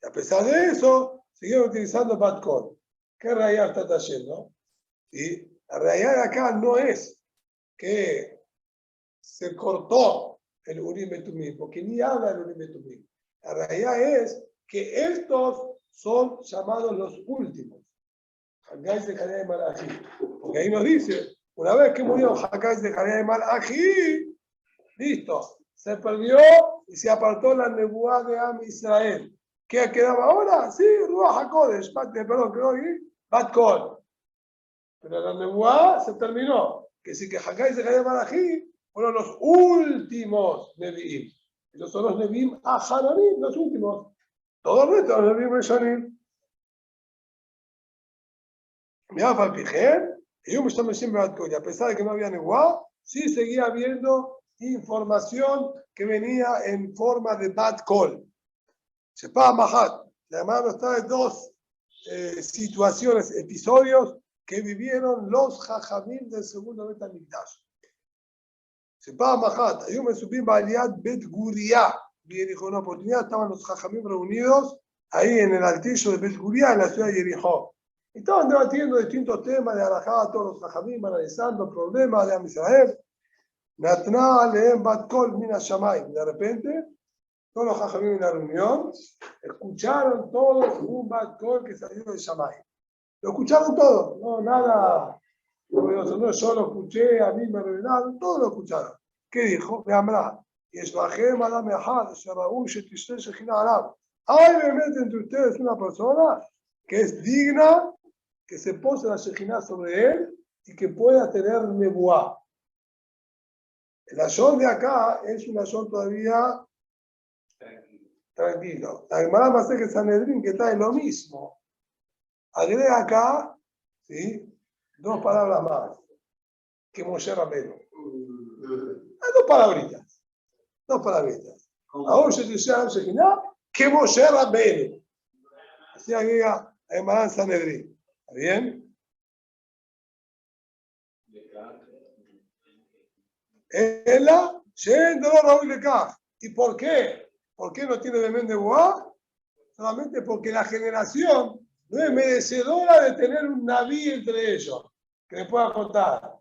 Y a pesar de eso, siguieron utilizando bat call. ¿Qué raya está haciendo? Y la realidad de acá no es que se cortó el Urim Betumim, porque ni habla del Urim Betumim. La realidad es que estos son llamados los últimos. Hagai Zecharia y Malachi. Porque ahí nos dice, una vez que murió Hagai Zecharia y Malachi, listo, se perdió y se apartó la nebuá de Am Israel. ¿Qué quedaba ahora? Sí, Ruach HaKodesh, perdón, creo que Bat Kol. Pero la nebuá se terminó. Que sí que Hagai y Zecharia Malachi fueron los últimos Nevi'im. Ellos son los Nevi'im Aharonim, los últimos. Todo el resto de los Nevi'im Rishonim. Mirá, Falpijen, y yo me estaba diciendo Bat Kol. Y a pesar de que no había nebuá, sí seguía habiendo información que venía en forma de Bat Kol. Sepa Mahat, la mano está de dos situaciones, episodios que vivieron los Jajamim del segundo Betamigdash. Sepa Mahat, hay un subí Baliat Bet Guria, y dijo una oportunidad, estaban los Jajamim reunidos ahí en el altillo de Bet Guria, en la ciudad de Jericó. Y estaban debatiendo distintos temas de Arajá, todos los Jajamim analizando problemas de Am Israel. Natna leem Bat Kol Mina Shamayim. De repente, todos los Jajamim en la reunión escucharon todos un Bat Kol que salió de Shamayim. Lo escucharon todos, no nada. No, yo lo escuché, a mí me revelaron, todos lo escucharon. ¿Qué dijo? Me amrá. Y es Bajem Adam Echad, Sharaú, Shetishe Shechina Arab. Hay realmente entre ustedes una persona que es digna, que se pose la Shechina sobre él y que pueda tener nebuá. El ayón de acá es un ayón todavía tranquilo. La Gemara Masechet Sanedrín que trae lo mismo. Agrega acá, ¿sí? Dos palabras más que Moshe Rabbeinu. Dos palabritas. Ahora se dice a Shekhinah que Moshe Rabbeinu. Así agrega a Emran Sanedrín. ¿Está bien? Ella, yendo a Raúl de Kaj. ¿Y por qué? ¿Por qué no tiene elemento de Boá? Solamente porque la generación no es merecedora de tener un naví entre ellos que le pueda contar.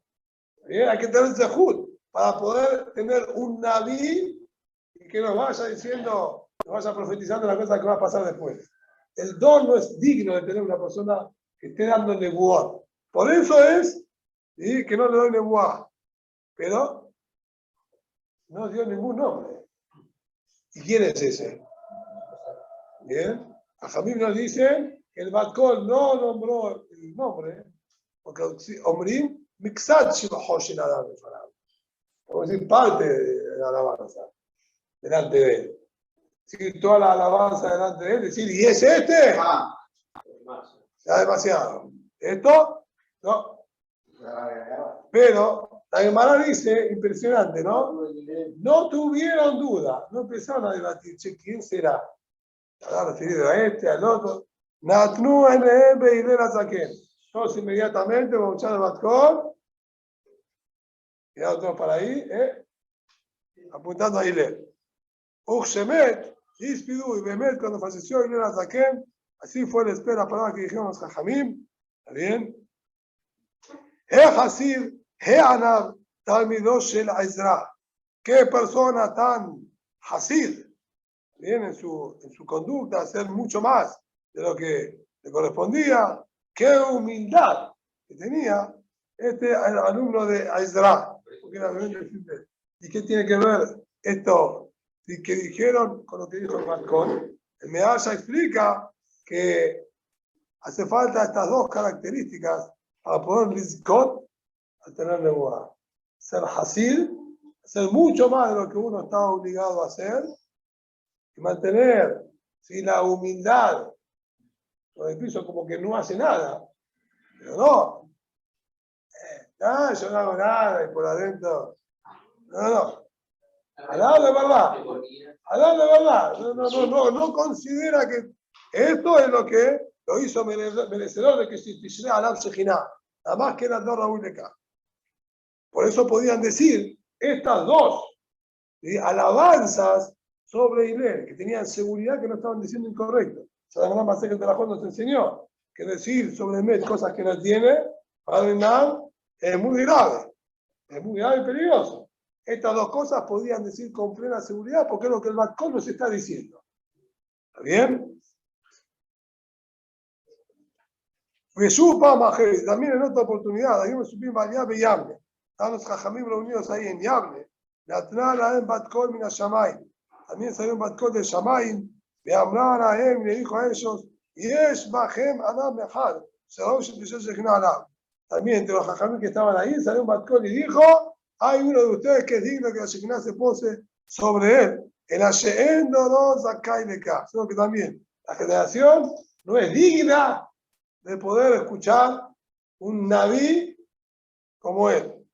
¿Bien? Hay que tener Zehut para poder tener un naví y que nos vaya diciendo, nos vaya profetizando la cosa que va a pasar después. El don no es digno de tener una persona que esté dando nebuá. Por eso es, ¿sí?, que no le doy nebuá. Pero no dio ningún nombre. ¿Y quién es ese? Bien. A Jamim nos dicen que el Batkol no nombró el nombre, porque Omrim Mixat Shibahoshin Adam Farab. Vamos a decir parte de la alabanza delante de él. Decir toda la alabanza delante de él, decir, ¿y es este? Ya demasiado. ¿Esto? No. Pero la Gemara dice, impresionante, ¿no? No tuvieron duda, no empezaron a debatir, che, ¿quién será? ¿Habrá referido a este, al otro? Natnu NM y Lela Zaken. Todos inmediatamente vamos a echar el Batkol. Quedaron todos para ahí, apuntando a Hilel. Uxemet, Ispidu y Bemet, cuando falleció Lela Zaken, así fue la espera para que dijeron los Jajamim. ¿Está bien? Hasir, Anab, Talmidosh el Ezra. ¿Qué persona tan Hasir? Bien, en su conducta, hacer mucho más de lo que le correspondía. Qué humildad que tenía este alumno de Ezra. ¿Y qué tiene que ver esto que dijeron con lo que dijo el Batkol? El Measha explica que hace falta estas dos características para poder rizkot a tener nebuá. Ser hasid, hacer mucho más de lo que uno está obligado a hacer, y mantener, ¿sí?, la humildad por el piso como que no hace nada. Pero no, yo no hago nada y por adentro. No. Hablar de verdad. Hablar de verdad. No considera que esto es lo que lo hizo merecedor de que se Tishrei Alav Shekhinah. Nada más que eran dos Raúl de acá. Por eso podían decir estas dos, ¿sí?, alabanzas sobre Hilel, que tenían seguridad que no estaban diciendo incorrecto. La gran Masechet de la Jod nos enseñó que decir sobre Met cosas que no tiene, para el Nam, es muy grave y peligroso. Estas dos cosas podían decir con plena seguridad porque es lo que el Batkol nos está diciendo. ¿Está bien? También en otra oportunidad, ahí me subí en Yable y Yable. Estaban los Jajamim reunidos ahí en Yable. En Batkol Mina Shamayim. También salió un Batkol de Shamayim. Le dijo a ellos, Yesh Bahem Adam Mehad. También entre los Jajamim que estaban ahí salió un Batkol y dijo, hay uno de ustedes que es digno que la Shekhinah se pose sobre él. El Asheen Dodo Zakai Leka. Solo que también la generación no es digna de poder escuchar un Naví como él.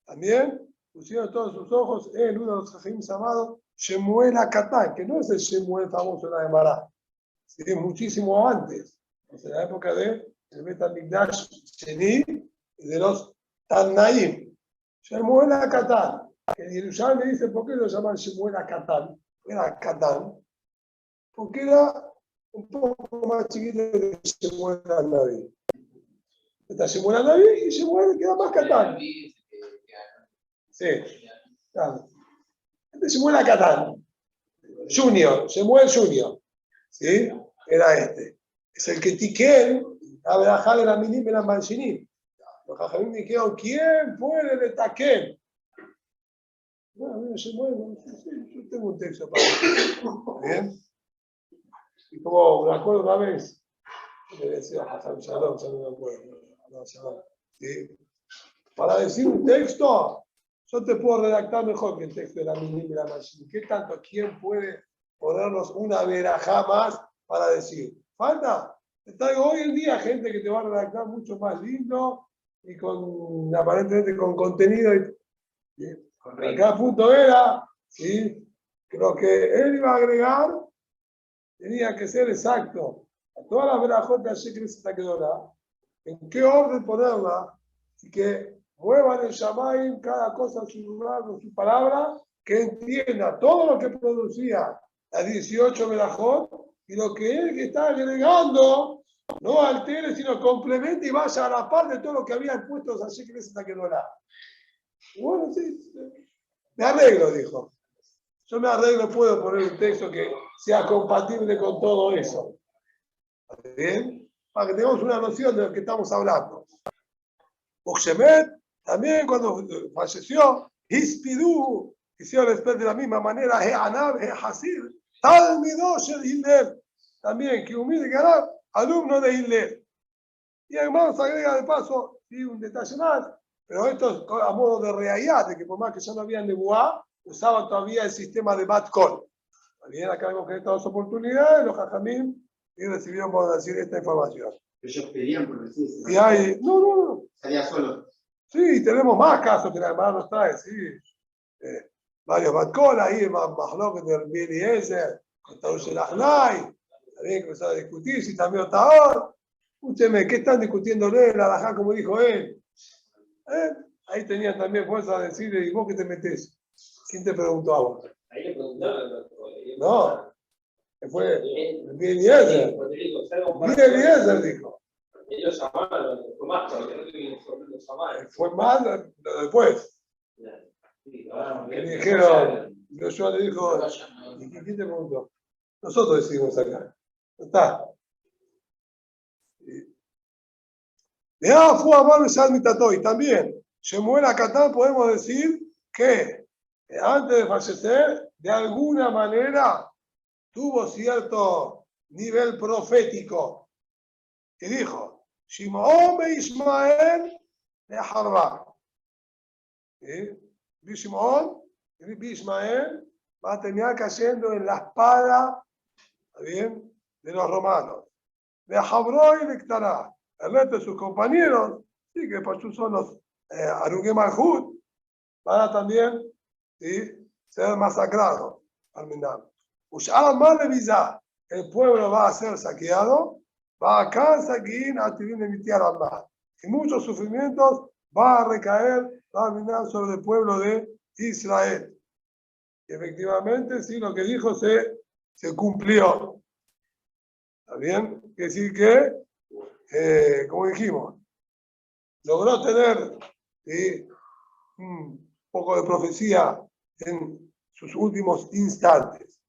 También pusieron todos sus ojos en uno de los Jajimim llamados Shemuel Akatán, que no es el Shemuel famoso de la Gemara, sino muchísimo antes, en la época de el Bet HaMikdash Sheni y de los Tannaim. Shemuel Akatán, que en Yerushalayim me dice, ¿por qué lo llaman Shemuel Akatán? Era Akatán, porque era un poco más chiquito que Shemuel Naví. Está Shemuel Naví y Shemuel queda más Katán. Sí, claro. Este Shemuel Akatán, Shemuel Junior, ¿sí? Era este. Es el que Tiquel, la verajá de la minim y la manchinim. Los jajamim dijeron, ¿quién puede de Taquel? Bueno, Shemuel, yo tengo un texto para eso. ¿Bien? Y como me acuerdo una vez, le decía a Hassan Shalom, ya no me acuerdo, ¿sí? Para decir un texto, yo te puedo redactar mejor que el texto de la minim y la manchinim. ¿Qué tanto? ¿Quién puede ponernos una verajá más para decir? ¿Falta? Te traigo hoy en día gente que te va a redactar mucho más lindo y con aparentemente con contenido. ¿Sí? Cada punto era, ¿sí? Que lo que él iba a agregar tenía que ser exacto. A todas las verajot de Hashem Knesset HaGedolah, en qué orden ponerla, y que muevan el Shamayim cada cosa en su lugar, con su palabra, que entienda todo lo que producía las 18 verajot, y lo que él que está agregando, no altere, sino complemente y vaya a la par de todo lo que había puesto Hashem Knesset HaGedolah. Bueno, sí, me arreglo, dijo. Yo me arreglo, puedo poner un texto que sea compatible con todo eso. ¿Está bien? Para que tengamos una noción de lo que estamos hablando. Uxemet, también cuando falleció, Hispidú, hicieron después de la misma manera, He'anab, He'hasir, Talmidó Shel Hillel, también, que humilde Garab, alumno de Hillel. Y además agrega de paso, y un detalle más, pero esto es a modo de reayat, que por más que ya no había nebuá, usaban todavía el sistema de Bat-Kol. También acá hemos tenido dos oportunidades, los Jajamim, y recibieron, por decir, esta información. Ellos pedían por decir. Y hay, no. Salía solo. Sí, tenemos más casos que la hermana nos trae, sí. Varios Bat-Kol ahí, Mahlok de Eliezer, con Taúl Shelachlai, también comenzó a discutir si también Otaor. Escúcheme, ¿qué están discutiendo él, la Alajá, como dijo él? Ahí tenían también fuerza de decirle, ¿y vos qué te metés? ¿Quién te preguntó a vos? Ahí le preguntaron. No, fue Eliezer. Eliezer dijo. Ellos llamaron, fue más, porque no tuvieron los llamaron. Fue mal después. Que le dijeron, Joshua le dijo, ¿y quién te preguntó? Nosotros decidimos acá. No está. Ya fue a Mar y también, Shemuel Akatán podemos decir que antes de fallecer, de alguna manera tuvo cierto nivel profético. Y dijo, Shimon be Ismael de Harba. Shimon be Ismael va a terminar cayendo en la espada, ¿está bien?, de los romanos. De Habró y de Ktará. El resto de sus compañeros, sí, que por eso son los Arugué Malhut, van a también, ¿sí?, ser masacrados al final. Ushar Malevizá, el pueblo va a ser saqueado, va a cansar que a de emitir al mar. Y muchos sufrimientos va a recaer, va a venir sobre el pueblo de Israel. Y efectivamente, sí, lo que dijo se cumplió. ¿Está bien? Quiere decir que, como dijimos, logró tener, ¿sí?, un poco de profecía en sus últimos instantes.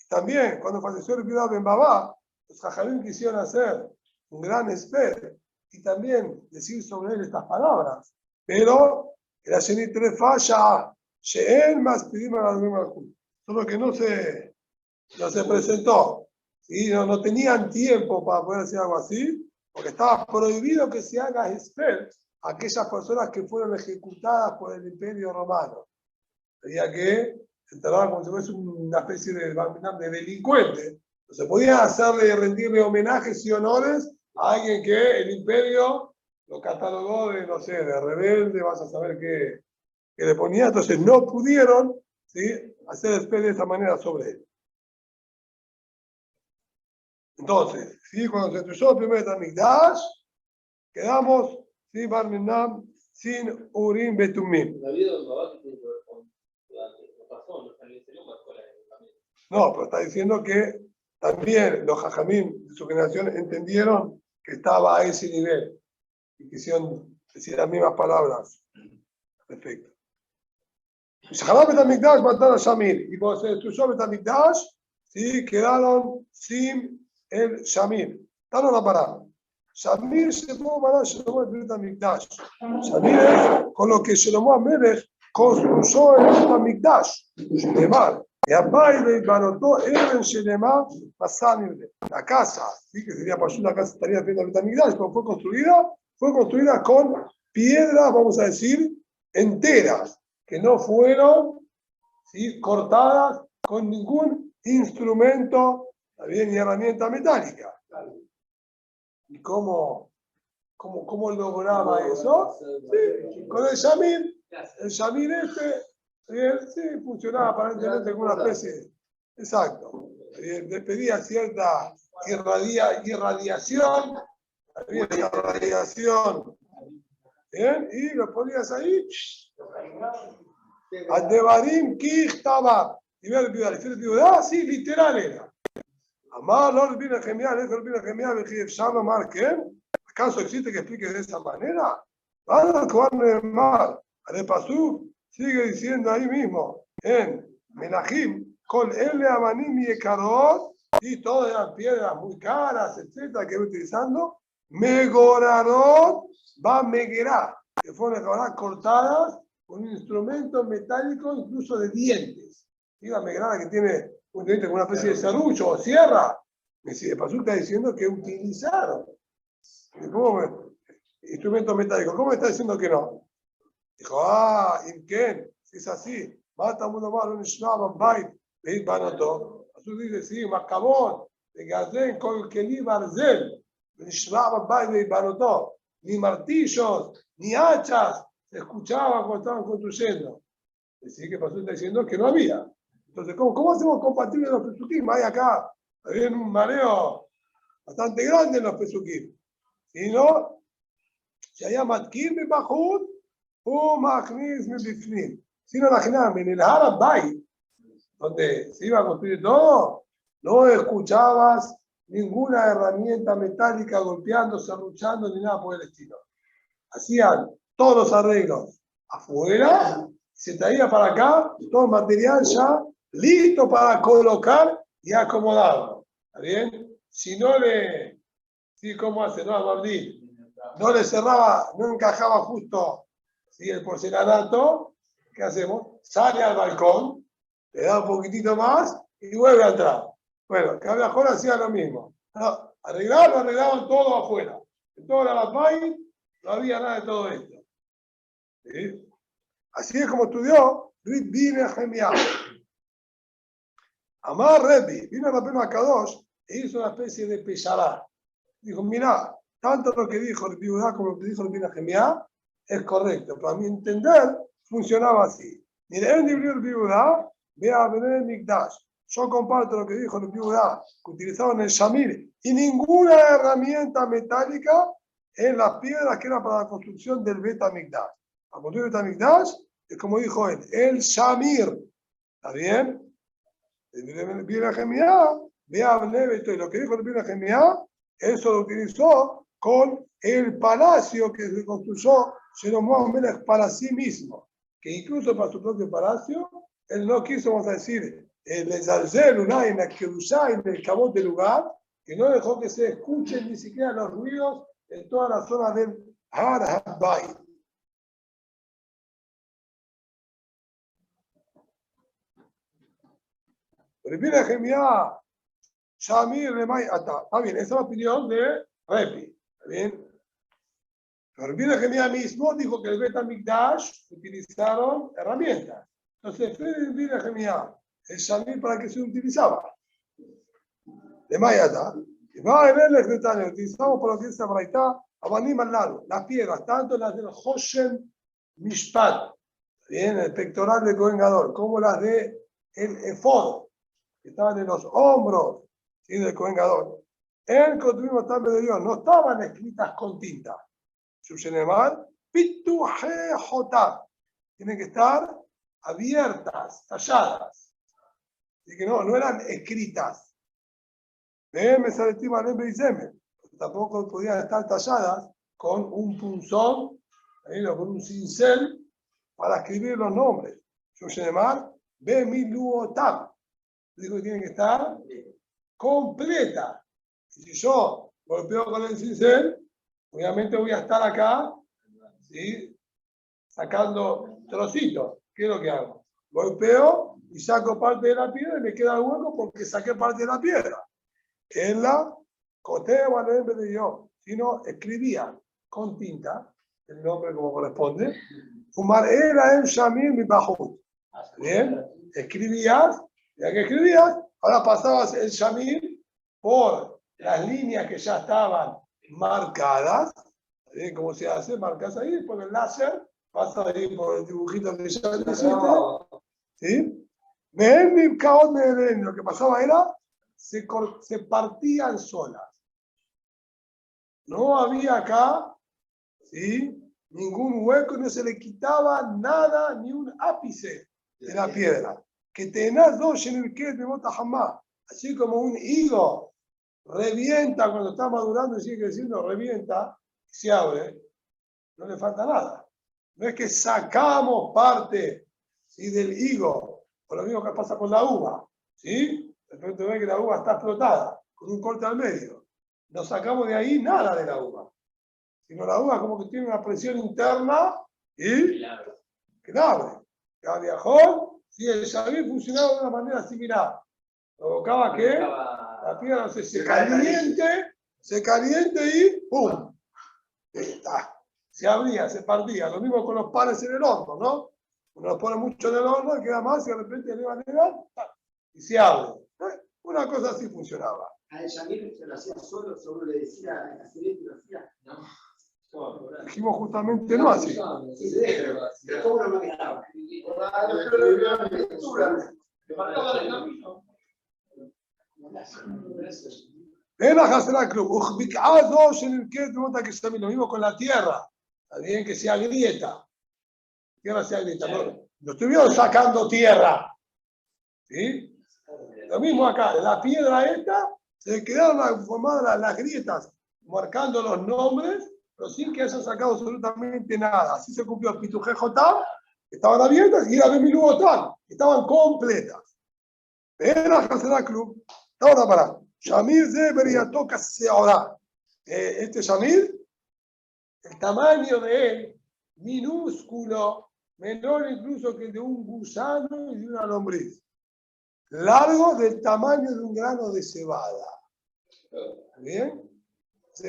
También, cuando falleció el Rabbi Ben Baba, los Jajamim quisieron hacer un gran esper y también decir sobre él estas palabras. Pero era Shenitre Falla, Sheen más pedimos a la solo que no se presentó. ¿Sí? No tenían tiempo para poder hacer algo así, porque estaba prohibido que se haga esper a aquellas personas que fueron ejecutadas por el Imperio Romano. Tenía que enterrar como si fuese una especie de delincuente. No se podía hacerle, rendirle homenajes y honores a alguien que el Imperio lo catalogó de, no sé, de rebelde, vas a saber qué le ponía. Entonces no pudieron, ¿sí?, hacer esper de esa manera sobre él. Entonces, ¿sí?, cuando se destruyó el primer Betamigdash, quedamos sin Barmenam, sin Urim Betumim. No, pero está diciendo que también los Jajamim de su generación entendieron que estaba a ese nivel y quisieron decir las mismas palabras. Perfecto. Shahabat Betamigdash mataron a Shamir, y cuando se destruyó Betamigdash, ¿sí?, quedaron sin el Shamir. Están la parada. Shamir Shlomo Malach Shlomo el Betamigdash. Shamir es con lo que Shlomo Amelech construyó el Betamigdash. Shlemar. La casa, ¿sí?, que sería para una casa, estaría frente al Betamigdash, cuando fue construida con piedras, vamos a decir, enteras, que no fueron, ¿sí?, cortadas con ningún instrumento, también, ni herramienta metálica. ¿Y cómo cómo lograba eso? Sí, con el Shamir. El Shamir bien, sí, funcionaba aparentemente como una especie. Exacto. Le pedía cierta irradiación. Había irradiación. Bien, y lo ponías ahí. Adevarim Kichtaba. Y ver el Biudá, sí, literal era. Amar, no olviden genial, eso olviden genial, Bejif Shama Marken. ¿Acaso existe que explique de esa manera? Van a jugar mal. Al Pasú sigue diciendo ahí mismo, en Menahim, con L Amanim y Ekarot, y todas eran piedras muy caras, etcétera, que iba utilizando. Megorarot va Megerá, que fueron cortadas con un instrumento metálico, incluso de dientes. Y la Megerá que tiene un diente con una especie de serrucho o sierra. De Pasú está diciendo que utilizaron. ¿Cómo? Instrumento metálico. ¿Cómo está diciendo que no? Dijo, Imken, si es así, mata uno más, un Shnabam Bait, veis Banoto. Pasú dice, sí, Macabón, de Gazen, con Keli Barzel, un Shnabam Bait, veis Banoto. Ni martillos, ni hachas se escuchaban cuando estaban construyendo. Así que Pasú está diciendo que no había. Entonces, ¿cómo hacemos compatibles los pesukim? Hay acá, había un mareo bastante grande en los pesukim. Si no, שהיה מתקין מבחוץ ומכניס מבפנים. Si no imaginaba, en el Har HaBayit, donde se iba a construir todo, no escuchabas ninguna herramienta metálica golpeando, serruchando, ni nada por el estilo. Hacían todos los arreglos afuera, se traía para acá todo el material ya listo para colocar y acomodarlo. ¿Está bien? Si no le... Sí, ¿cómo hace? No, Abardín. No le cerraba, no encajaba justo, ¿sí?, el porcelanato. ¿Qué hacemos? Sale al balcón, le da un poquitito más y vuelve a entrar. Bueno, Cablajón hacía lo mismo. No, arreglaban todo afuera. En toda la Batmay no había nada de todo esto. ¿Sí? Así es como estudió Rebbi Nehemiah. Amar Rebbi, vino Rabbeinu Akadosh e hizo una especie de peshará. Dijo, mirá, tanto lo que dijo el Biudá como lo que dijo el Nehemiah es correcto. Para mi entender, funcionaba así. Mira, el Biudá, vea a ver el Mikdash. Yo comparto lo que dijo el Biudá, que utilizaban el Shamir, y ninguna herramienta metálica en las piedras que eran para la construcción del Bet HaMikdash. La construcción del Bet HaMikdash es como dijo él, el Shamir. ¿Está bien? El Nehemiah, vea a ver lo que dijo el Nehemiah, eso lo utilizó con el palacio que se construyó Shlomo Melech para sí mismo, que incluso para su propio palacio, él no quiso, vamos a decir, el Ezalzel, en la Kedushá, en el cabot del lugar, que no dejó que se escuchen ni siquiera los ruidos en toda la zona del Har HaBayit. Primera Nehemiah, Shamir Remay Ata. Está bien, esa es la opinión de Rebbi. ¿Está bien? Pero Rebbi Nehemiah mismo dijo que el Bet HaMikdash utilizaron herramientas. Entonces, Rebbi Nehemiah, el Shamir, ¿para qué se utilizaba? Remay Ata. Y va a ver el secretario, utilizamos por lo que dice Braitá, Abanim al lado, las piedras, tanto las del Hoshen Mishpat, bien, el pectoral del Kohen Gadol, como las del Efod, que estaban en los hombros, ¿sí?, del Kohen Gadol. El Kotuvim Tambe de Dios no estaban escritas con tinta. Shushenemar, Pituhe Jotab. Tienen que estar abiertas, talladas. Así que no eran escritas. Tampoco podían estar talladas con un punzón o con un cincel para escribir los nombres. Shushenemar, Bemiluotab. Digo que tienen que estar completa. Y si yo golpeo con el cincel, obviamente voy a estar acá, ¿sí?, sacando trocitos. ¿Qué es lo que hago? Golpeo y saco parte de la piedra y me queda el hueco porque saqué parte de la piedra. En la coteba no en vez de yo, sino escribía con tinta el nombre como corresponde. Fumar era el Shamir mi bajut. Bien, escribías, ya que escribías, ahora pasabas el Shamir por las líneas que ya estaban marcadas, ¿Sí? ¿Cómo se hace? Marcas ahí, después el láser pasa ahí por el dibujito que ya le hiciste. ¿Sí? Lo que pasaba era, se partían solas. No había acá, ¿sí?, ningún hueco, no se le quitaba nada, ni un ápice de la piedra. Que tenás dos en el que de bota jamás. Así como un higo revienta cuando está madurando y sigue creciendo, revienta, se abre, no le falta nada. No es que sacamos parte, ¿sí?, del higo, o lo mismo que pasa con la uva, ¿sí? De repente ves que la uva está explotada, con un corte al medio. No sacamos de ahí nada de la uva, sino la uva como que tiene una presión interna y que la abre. Cada viajón, si el Shabir funcionaba de una manera similar, provocaba que la piedra se caliente y ¡pum! Está. Se abría, se partía. Lo mismo con los panes en el horno, ¿no? Uno los pone mucho en el horno, queda más y de repente eleva y se abre. Una cosa así funcionaba. A el Yamil se lo hacía solo, solo le decía a hacer esto y lo hacía. No. Dijimos justamente no así. Pero ¿cómo lo manejaba? En la Hasela Club, lo mismo con la tierra. Está bien que se agrieta. Tierra se agrieta. No estuvieron sacando tierra. ¿Sí? Lo mismo acá. La piedra esta se quedaron formadas las grietas, marcando los nombres, pero sin que hayan sacado absolutamente nada. Así se cumplió el Pituje Jotam, estaban abiertas, y la Bemilu Otam, estaban completas. En la Hasela Club, ahora para. Shamir debería tocar ahora. Este Shamir, el tamaño de él, minúsculo, menor incluso que el de un gusano y de una lombriz. Largo del tamaño de un grano de cebada. ¿Bien?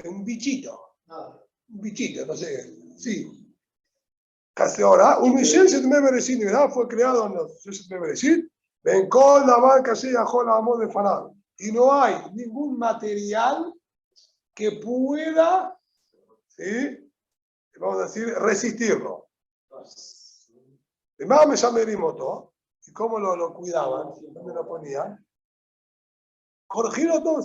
Un bichito. Un bichito, no sé. Sí. Casi ahora, un Michel se me merecía, ¿verdad? Fue creado en los se me merecía. Ven con la banca, se dejó la amor de Fanal. Y no hay ningún material que pueda, ¿sí?, vamos a decir, resistirlo. Además me llamé Rimoto. ¿Y cómo lo cuidaban? ¿Dónde lo ponían? Corregirlo todo,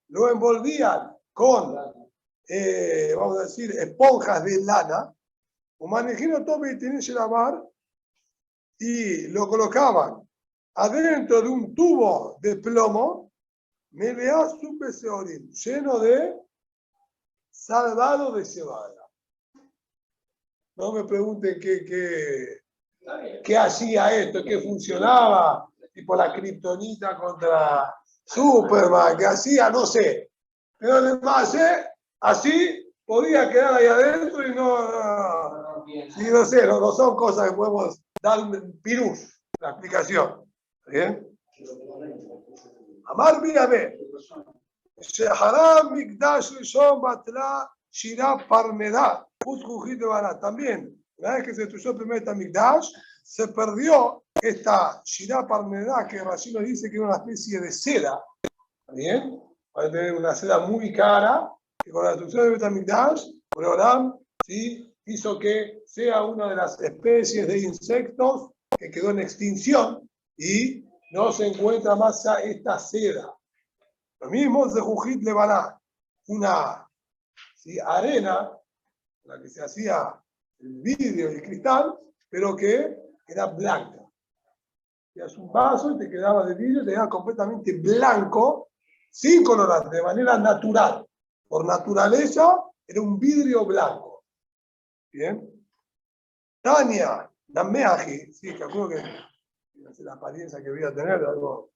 lo envolvían con, vamos a decir, esponjas de lana, o manejino todo y tenían que lavar, y lo colocaban adentro de un tubo de plomo, lleno de salvado de cebada. No me pregunten qué hacía esto, qué funcionaba, tipo la kriptonita contra Superman, qué hacía, no sé. Pero además, así podía quedar ahí adentro y no sé, no son cosas que podemos dar un pirús, la explicación. ¿Bien? Amar Bíame, Sheharam Mikdash Rishon Batla Shira Parmedah, Utkujit Bará. También, una vez que se destruyó el primer Mikdash, se perdió esta Shira Parmedah, que Rashi nos dice que era una especie de seda. ¿Bien? Va a tener una seda muy cara, que con la destrucción del Betamikdash, Boreolam, ¿sí?, hizo que sea una de las especies de insectos que quedó en extinción y no se encuentra más esta seda. Lo mismo de Jujit Lebaná, una, ¿sí?, arena, la que se hacía el vidrio y el cristal, pero que era blanca. Tenías un vaso y te quedaba de vidrio, te quedaba completamente blanco, sin colorante, de manera natural. Por naturaleza, era un vidrio blanco. ¿Bien? Tania, Nameaji, sí, calculo que la apariencia que voy a tener, algo.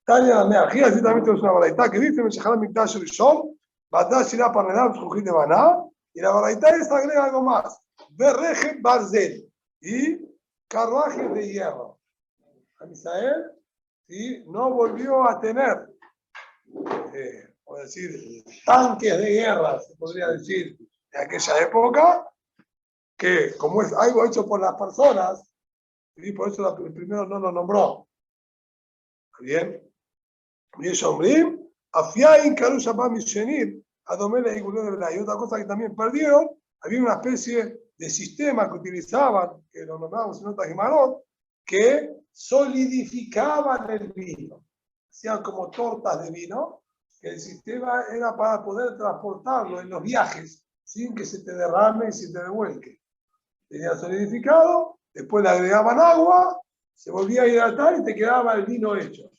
Tania, Nameaji, así también tenemos una baraita que dice: Meshachar Mikdash Rishon, Badash Shira Parnedam, Jujit de Baná, y la baraita esta agrega algo más: Berreje Barzel, y carruajes de hierro. A Misael, ¿sí?, no volvió a tener, por decir, tanques de guerra, se podría decir, de aquella época, que como es algo hecho por las personas, ¿sí?, por eso el primero no lo nombró. ¿Bien? Y eso, Afiain Karusha Mishenit, a Domela y Guló de verdad. Y otra cosa que también perdieron, había una especie de sistema que utilizaban, que lo nombramos en otras Gimarot, que solidificaban el vino. Hacían como tortas de vino, que el sistema era para poder transportarlo en los viajes sin que se te derrame y se te devuelque. Tenía solidificado, después le agregaban agua, se volvía a hidratar y te quedaba el vino hecho.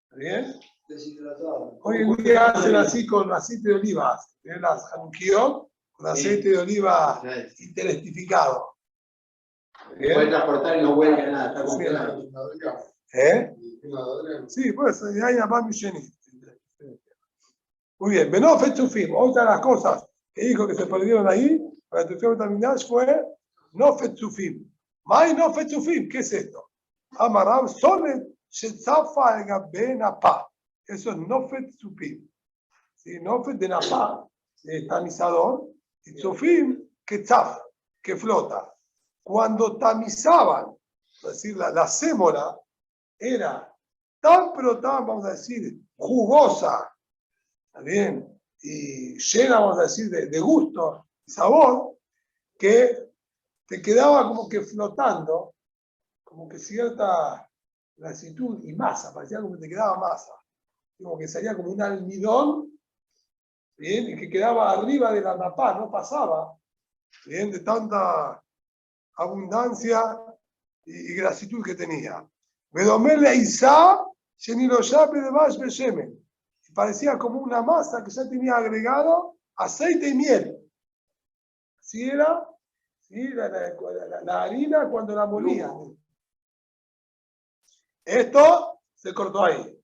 ¿Está bien? Deshidratado. Hoy en día hacen así con aceite de oliva. Tienen las hanukiot con aceite de oliva interestificado. Puede transportar y no huele a nada, está congelado. ¿Eh? Sí, pues hay una más millones. Muy bien, Benofet Tufim. Otra de las cosas que dijo que se perdieron ahí, para el Tufim Taminash, fue Nofet Tufim. May Nofet Tufim, ¿qué es esto? Amarab Sonet Shetzafa el Gabe Napa. Eso es Nofet Tufim. ¿Sí? Nofet de Napa, de tamizador, y Tufim, que tzaf, que flota. Cuando tamizaban, es decir, la sémola era tan, pero tan, vamos a decir, jugosa, ¿está bien? Y llena, vamos a decir, de gusto y sabor, que te quedaba como que flotando, como que cierta grasitud y masa, parecía como que te quedaba masa, como que salía como un almidón, ¿bien? Y que quedaba arriba de la napa, no pasaba, ¿bien? De tanta abundancia y grasitud que tenía. Vedomele Isa, Sheniroyabe de Bash Beshemen. Parecía como una masa que ya tenía agregado aceite y miel. Así era, ¿sí? La harina cuando la molían. Esto se cortó ahí.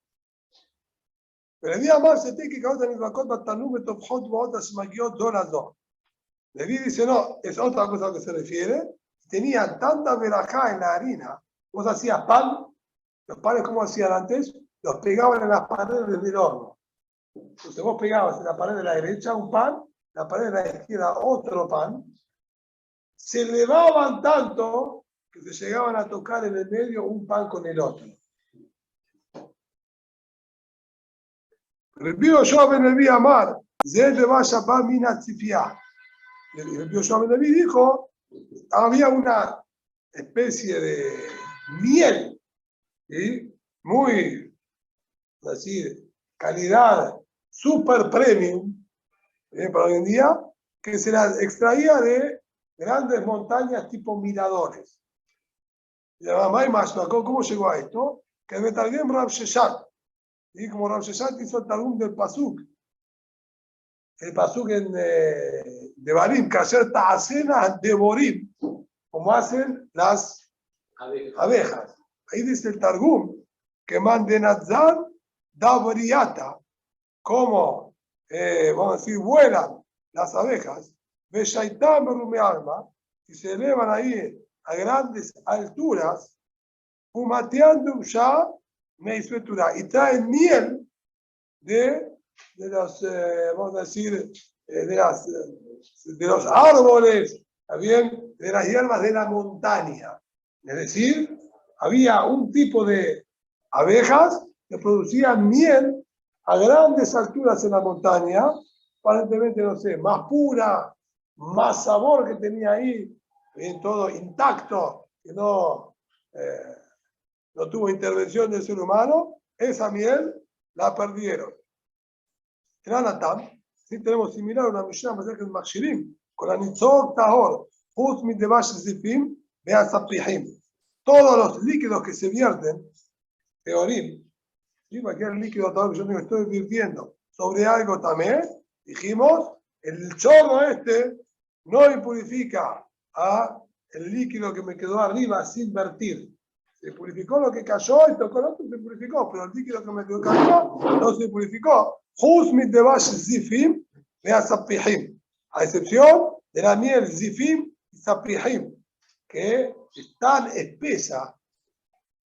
Pero el día más se tiene que causar en la cota tanube topjot botas magiot dorazón. Leví dice, no, es otra cosa a la que se refiere. Tenía tanta verajá en la harina. Vos hacías pan, los panes como hacían antes, los pegaban en las paredes del horno. Entonces vos pegabas en la pared de la derecha un pan, la pared de la izquierda otro pan, se elevaban tanto que se llegaban a tocar en el medio un pan con el otro. El Yoshua ben Levi Amar, Zed de Vashapá Mina Tzipiá. El Yoshua ben Levi dijo, había una especie de miel, ¿sí? Muy, así, calidad super premium, para hoy en día, que se las extraía de grandes montañas tipo miradores. Y la mamá y más, ¿cómo llegó a esto? Que el Betargem Rav Sheshat, y como Rav Sheshat hizo el Targum del Pasuk, el Pasuk en Devarim, que hacer Ta'asena de Borim, como hacen las abejas. Ahí dice el Targum, que Mandenazar da Briata, como, vamos a decir, vuelan las abejas, Beshaitam Rume Alma, y se elevan ahí a grandes alturas, Humateando ya Meisvetura, y traen miel de los, vamos a decir, de los árboles, también de las hierbas de la montaña. Es decir, había un tipo de abejas que producían miel a grandes alturas en la montaña, aparentemente, no sé, más pura, más sabor que tenía ahí, todo intacto, que no tuvo intervención del ser humano, esa miel la perdieron. En Anatam, sí tenemos similar a una Mishnah más que el Makshirim, con la Nitzor Tahor, Huz Mitdevash Zipim, Bean Sapihim. Todos los líquidos que se vierten, Teorim, ¿sí? Cualquier líquido que yo me estoy virtiendo sobre algo también, dijimos, el chorro este no impurifica a el líquido que me quedó arriba sin vertir. Se purificó lo que cayó y tocó el otro, se purificó, pero el líquido que me quedó arriba no se purificó. Zifim, a excepción de la miel Zifim y Sapihim, que es tan espesa,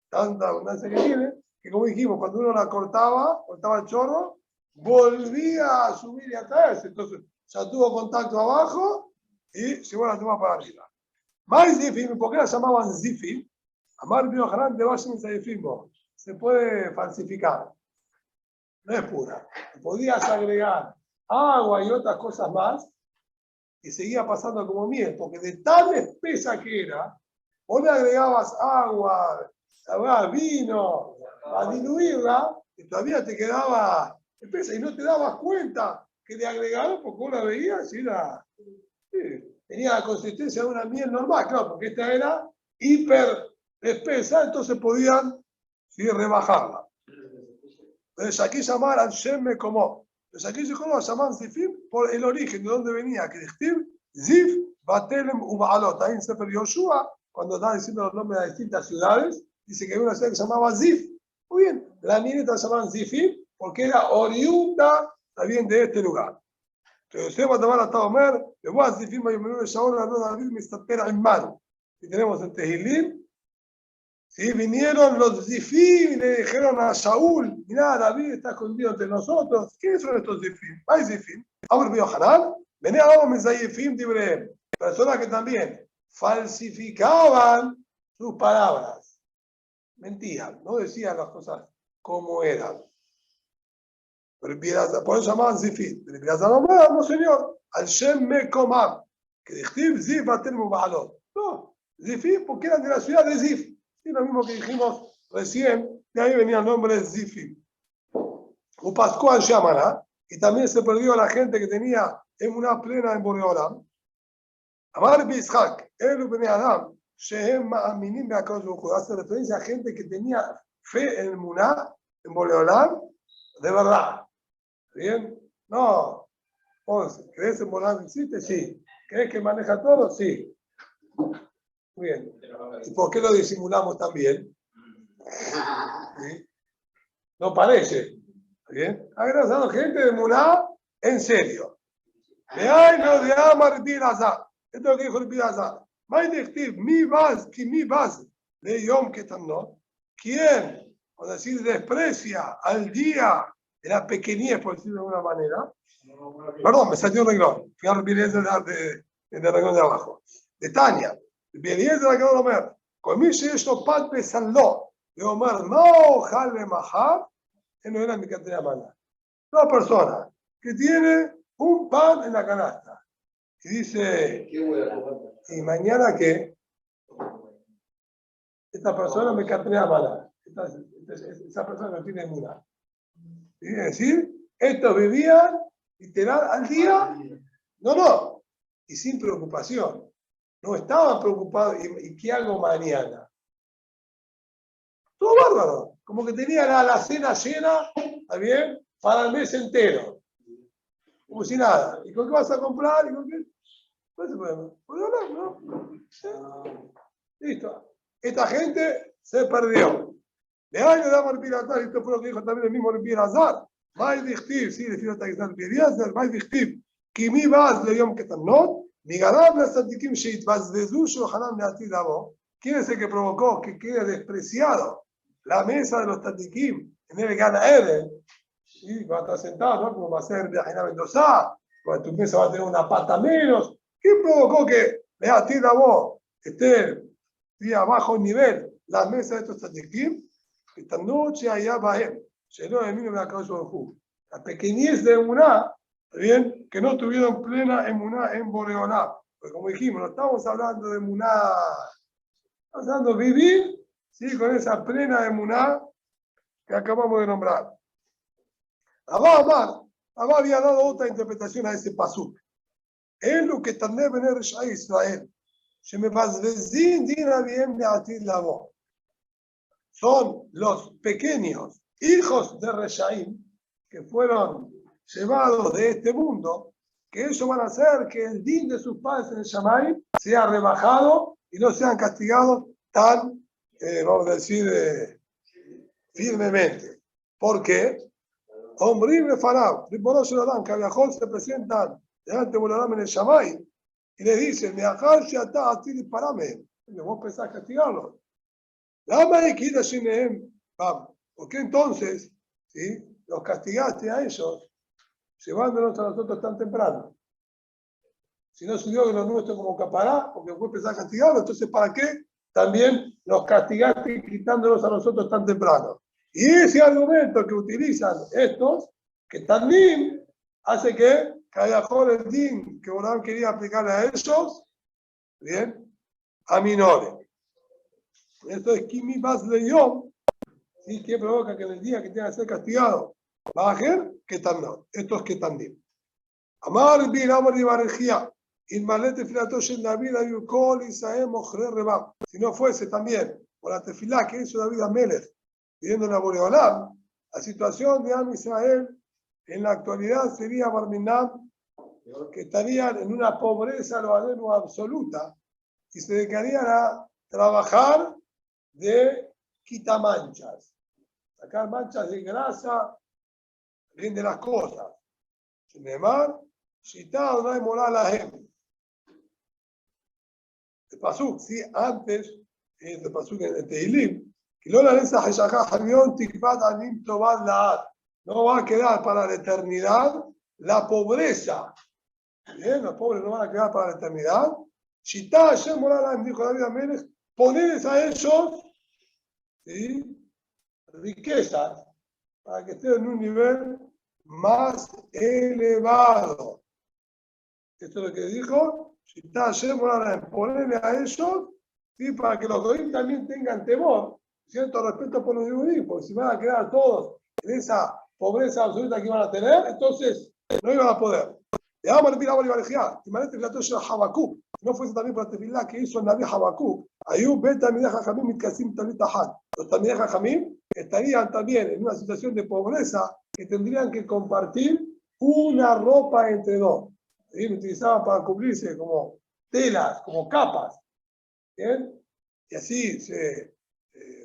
tanta abundancia que tiene, que como dijimos, cuando uno la cortaba el chorro, volvía a subir y a caerse. Entonces ya tuvo contacto abajo y llevó la toma para arriba. Más Zifim, ¿por qué la llamaban Zifim? Amar Biohanan de Bashin Zifim, se puede falsificar. No es pura. Podías agregar agua y otras cosas más, y seguía pasando como miel, porque de tan espesa que era, vos le agregabas agua, vino, a diluirla, y todavía te quedaba espesa, y no te dabas cuenta que le agregabas, porque vos la veías y era, tenía la consistencia de una miel normal, claro, porque esta era hiper espesa, entonces podían rebajarla. Entonces aquí llamaban al Sheme como. Entonces aquí se llaman Zifim por el origen de dónde venía, que decir Zif, Batelem, Ubaalot. Ahí en Sefer Yoshua, cuando estaba diciendo los nombres de distintas ciudades, dice que había una ciudad que se llamaba Zif. Muy bien, la nieta se llamaban Zifim porque era oriunda también de este lugar. Entonces, Seba Tabar hasta Omer, le voy a Zifim, y me Shaul, no David, me estapera en mano. Y tenemos en Tehilim. Sí, vinieron los Zifim y le dijeron a Saúl, mirá, David está escondido entre nosotros. ¿Quiénes son estos Zifim? ¿Hay Zifim? Ahora vio Hanan, venía a mis Zifim Tibre, personas que también falsificaban sus palabras. Mentían, no decían las cosas como eran. Por eso llamaban Zifim. No, señor, al Shem Mekomam, que dijiste Zif Batel Mubalot. No, Zifim porque eran de la ciudad de Zif. Y lo mismo que dijimos recién, de ahí venía el nombre de Zifim. O Pascual Shamana, y también se perdió la gente que tenía emuná plena en Boreolam. Amar Bishak, Elu Bnei Adam, Shehem Ma'aminim Be'akadosh Baruch Hu, hace referencia a gente que tenía fe en emuná en Boreolam, de verdad. ¿Bien? No. Vos, ¿crees en Boreolam existe? Sí. ¿Crees que maneja todo? Sí. Muy bien. ¿Y por qué lo disimulamos también? ¿Sí? No parece. ¿Bien? Agradecido gente de Muná en serio. De ahí no de Amar Bilazar. Esto es lo que dijo el Bilazar. Mi vas de Yom Ketanot. ¿Quién? O decir, desprecia al día de la pequeñez, por decirlo de alguna manera. Perdón, me salió un renglón. Fui a repetir del renglón de abajo. De Tania. Bien, de la que Omer, con mi esto pat pesanlo, de Omer, no jale majar, no era mi cantidad mala. Una persona que tiene un pan en la canasta y dice, ¿y mañana qué? Esta persona me cantidad mala. Esa persona no tiene ninguna. Es decir, estos vivían literal al día, no, y sin preocupación. No estaban preocupados, ¿y qué hago mañana? Todo bárbaro, como que tenía la cena llena, ¿está bien? Para el mes entero. Como si nada. ¿Y con qué vas a comprar? ¿Y con qué? ¿Cuál es el problema? ¿Puedo hablar? ¿No? Listo. Esta gente se perdió. De ahí le damos el Pirataz, esto fue lo que dijo también el mismo Pirataz. Mai dichtiv, sí, le fijo el Pirataz, Mai dichtiv, que mi vas le yom que tamnot. ¿Quién es el que provocó que quede despreciado la mesa de los tatikim en el Gan Eden? ¿Sí? Cuando estás sentado, ¿no? Como va a ser de Jaina Mendoza, cuando tu mesa va a tener una pata menos. ¿Quién provocó que esté a bajo nivel la mesa de estos tatikim? Esta noche allá va él. Llenó de mí me acabó su la pequeñez de Emuná, bien, que no tuvieron plena emuná en Boreolam. Porque como dijimos, no estamos hablando de emuná, estamos hablando de vivir, ¿sí? Con esa plena emuná que acabamos de nombrar. Abba había dado otra interpretación a ese pasuk. Es lo que también ven a Israel. Se me pasvezin dina bien de atir la voz. Son los pequeños hijos de Reshaim que fueron llevados de este mundo, que ellos van a hacer que el din de sus padres en el Shamay sea rebajado y no sean castigados tan, vamos a decir, firmemente. ¿Por qué? Hombre de Farab, Ribono Shel que viajó se presentan delante de Boreolam en el Shamay y les dicen, vos pensás castigarlos. ¿Por qué entonces, ¿sí? Los castigaste a ellos, llevándonos a nosotros tan temprano? Si no subió de los nuestros como capará, porque vos pensás castigarlos, entonces ¿para qué también los castigaste quitándolos a nosotros tan temprano? Y ese argumento que utilizan estos, que también hace que Callajón el din que Borán quería aplicarle a ellos, bien, a minore. Esto es Kimi Bas Leyom, ¿sí? Que provoca que en el día que tenga que ser castigado, bajen, que tan no. Esto es que tan bien. Amar bin Amar y Barejía, Ilmalet Tefilato Shel David Ayukol Isaem Ochre Rebam. Si no fuese también por la tefilá que hizo David Amelech, pidiéndole a Boreolam, la situación de Am Israel en la actualidad sería Barminam, que estarían en una pobreza lo absoluta y se dedicarían a trabajar de quitamanchas, sacar manchas de grasa bien de las cosas. Neymar, Shitá Adonai Moral Ahem. El pasuk, sí, antes, el pasuk en Tehilim, que no la nesa Heshachá Hamión Tikvat Anim Tobat Laad. No va a quedar para la eternidad la pobreza. Bien, los pobres no van a quedar para la eternidad. Shitá Hashem Moral Ahem, dijo David Amelech, ponerles a ellos, ¿sí?, riquezas para que estén en un nivel más elevado. Esto es lo que dijo, si está ponerle a ellos, ¿sí?, para que los goyim también tengan temor, cierto respeto por los judíos, porque si van a quedar todos en esa pobreza absoluta que iban a tener, entonces no iban a poder. Le vamos a repetir a Barejía, y Manet el de Habacuc, si no fuese también por la tefilá que hizo el Naví Habacuc, Ayub Bet Tamideh Jajamim Mitkasim Talit Ahad. Los Tamideh Jajamim estarían también en una situación de pobreza que tendrían que compartir una ropa entre dos. ¿Sí? Lo utilizaban para cubrirse como telas, como capas. ¿Bien? Y así se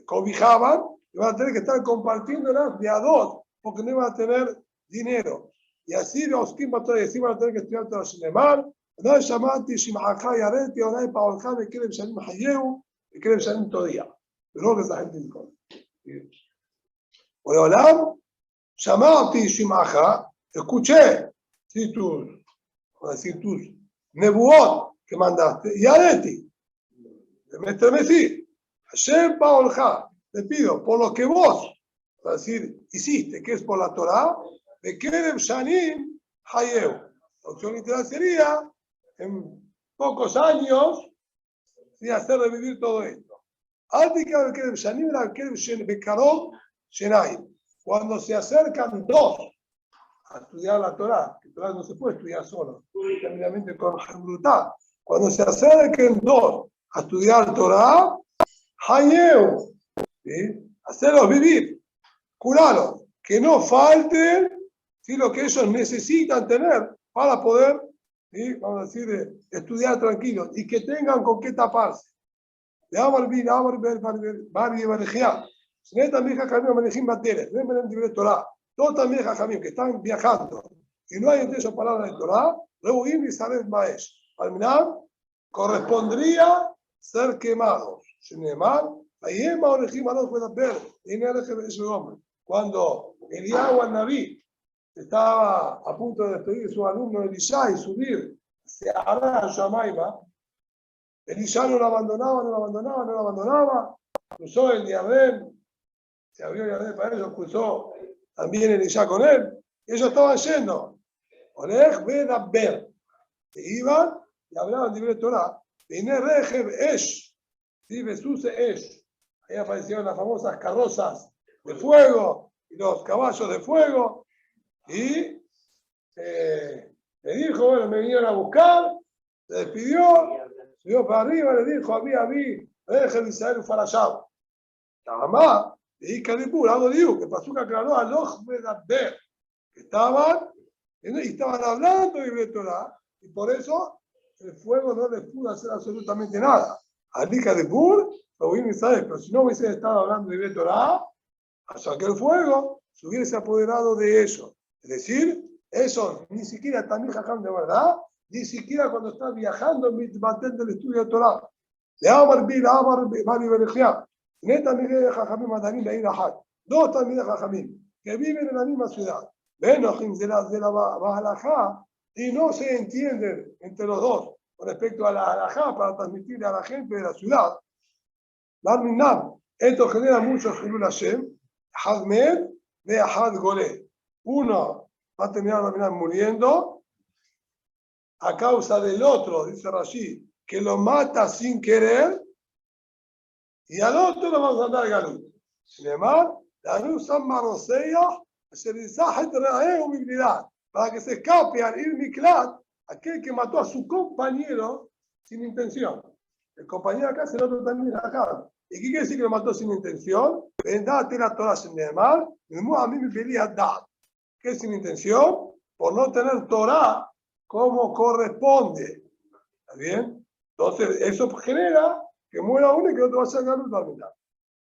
cobijaban y van a tener que estar compartiéndolas de a dos, porque no iban a tener dinero. Y así los Kimba todavía sí van a tener que estudiar todo el Shinemar. No llamate Shimachá y Arete, o no Paolja, me quieren Shalim Hayeu, me quieren Shalim todavía. Pero no que esa gente dijo. Olam, llamate Shimachá, escuché, ¿sí? tus Nebuot que mandaste, y Areti, me estremecí. Hashem Paolja, te pido, por lo que vos, es decir, hiciste, que es por la Torah, de Kerem Shanim Hayeu. La opción literal sería, en pocos años, ¿sí?, hacer revivir todo esto. Cuando se acercan dos a estudiar la Torah, que Torah no se puede estudiar solo, terminamente con brutal. Cuando se acerquen dos a estudiar Torah, Hayeu, ¿sí?, hacerlos vivir, curarlos, que no falten, ¿sí?, lo que ellos necesitan tener para poder, ¿sí?, vamos a decir, estudiar tranquilos y que tengan con qué taparse. Le vamos a olvidar, todos también Jajamim que están viajando y no hay entre ellos palabras de Torah, Rehuim y Saret Maesh. Al final, correspondría ser quemados. Cuando Eliyahu al-Naví estaba a punto de despedir a su alumno Elisha y subir hacia Shamaima, Elisha no lo abandonaba, cruzó el Yardén, se abrió el Yardén para ellos, cruzó también Elisha con él, y ellos estaban yendo, Olej Bedaber, que iban y hablaban de Torah, Vine Rejev Esh, ¿sí? Besuse Esh, ahí aparecieron las famosas carrozas de fuego y los caballos de fuego, y le dijo, bueno, me vinieron a buscar, se despidió, subió para arriba, le dijo, a mí, Rejev Israel Farashab. Mamá, le dije que pasó que aclaró a los Bedaber, que estaban hablando de Torah, y por eso el fuego no les pudo hacer absolutamente nada. Al hija de Pur, lo vino Israel, pero si no hubiese estado hablando de Torah, hasta que el fuego se hubiese apoderado de ellos. Es decir, eso ni siquiera también jajam de verdad, ni siquiera cuando están viajando en del estudio de Torah. Le Amar Bari Berejía, neta Miguel de Jajamim Madanim de Irahak, dos también de Jajamim, que viven en la misma ciudad. Benojim de la Bahalajá, y no se entienden entre los dos con respecto a la halajá para transmitirle a la gente de la ciudad. Esto genera mucho Hilul Hashem, Hadmed de Ahad Golé. Uno va a terminar muriendo a causa del otro, dice Rashi, que lo mata sin querer, y al otro lo vamos a dar galut. Sin embargo, la luz Marosea se mensaje para que se escape al ir Miklat, aquel que mató a su compañero sin intención. El compañero acá es el otro también acá. ¿Y qué quiere decir que lo mató sin intención? Vendate la Torah sin Neemar, a mí me pedía dar. ¿Qué es sin intención? Por no tener Torah como corresponde. ¿Está bien? Entonces, eso genera que muera uno y que el otro va a sacar la mitad.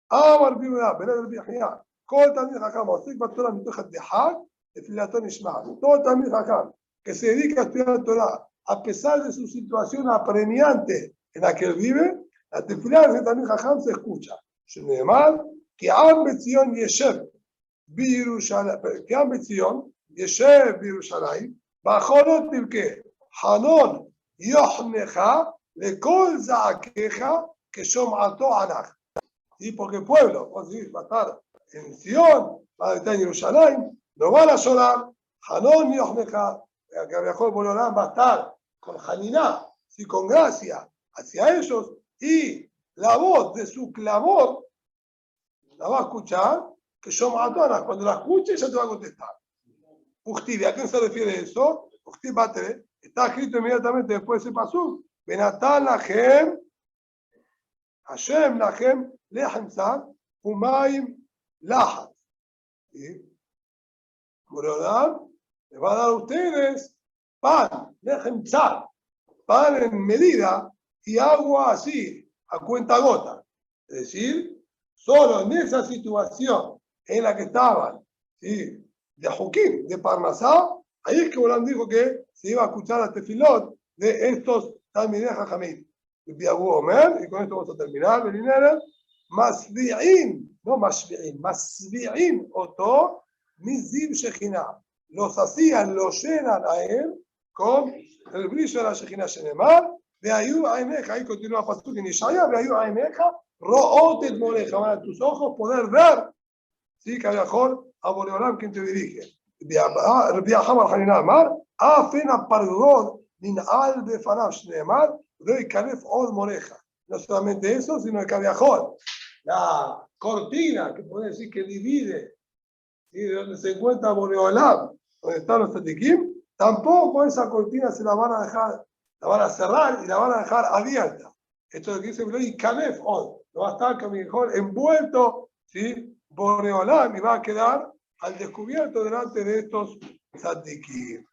Amar Biblia, Benad Biblia, Kol Tamil Hakam, Osik Batorah Mituchat Dehak, Efilatón Ishmael. Todo Tamil Hakam que se dedica a estudiar Torah, a pesar de su situación apremiante en la que él vive, la tefilá de Tamil Hakam se escucha. Shneemar, que Am Betzion Yeshev Birushalayim, que Am Betzion Yeshev Birushalayim, Bajorot Tilke, Hanon Yochnecha, Lekol Zaakeja, que Shom'ato Anach. ¿Sí? Porque el pueblo, va a estar en Sion, va a estar en Jerusalén, no van a llorar, Hanon Yochnecha, que viajó por Orán, va a estar con Haniná, ¿sí? Con gracia hacia ellos, y la voz de su clamor la va a escuchar, que Shom'ato Anach, cuando la escuche ya te va a contestar. Uchtiv, ¿a quién se refiere eso? Uchtiv Batre, está escrito inmediatamente después de ese pasú. Benatán Lachem, Hashem Lachem, Lechem Tzad, Umayim Lahat. Borodán les va a dar a ustedes pan, Lechem Tzad, pan en medida y agua así, a cuenta gota. Es decir, solo en esa situación en la que estaban, ¿sí? De Joaquín, de Parnasá, ahí es que Borán dijo que se iba a escuchar a Tefilot de estos Talmidei Jajamim. Y con esto vamos a terminar, Belinera, Masbi'in, no Masbi'in, Masbi'in, Oto, Mizim Shekhinah. Los hacían, los llenan a él con el brillo de la Shekhinah Shenemar, de Ayú Aimeja, ahí continúa Pasuk en Ishaya, de Ayú Aimeja, Ro'ot et Moreja, van a tus ojos poder ver, sí, que mejor a Boreolam quien te dirige. Viajamos al Haninah Mar, Afena Pargod, Min Al Befanav Shneemar, Rey Kalef Od Moreja. No solamente eso, sino que viajó la cortina, que puede decir que divide, ¿sí? De donde se encuentra Boreolam, donde están los Tatikim, tampoco esa cortina se la van a dejar, la van a cerrar y la van a dejar abierta. Esto es lo que dice Rey Kalef Od. No va a estar que mejor envuelto, ¿sí? Boreolam, y va a quedar al descubierto delante de estos tzadikim.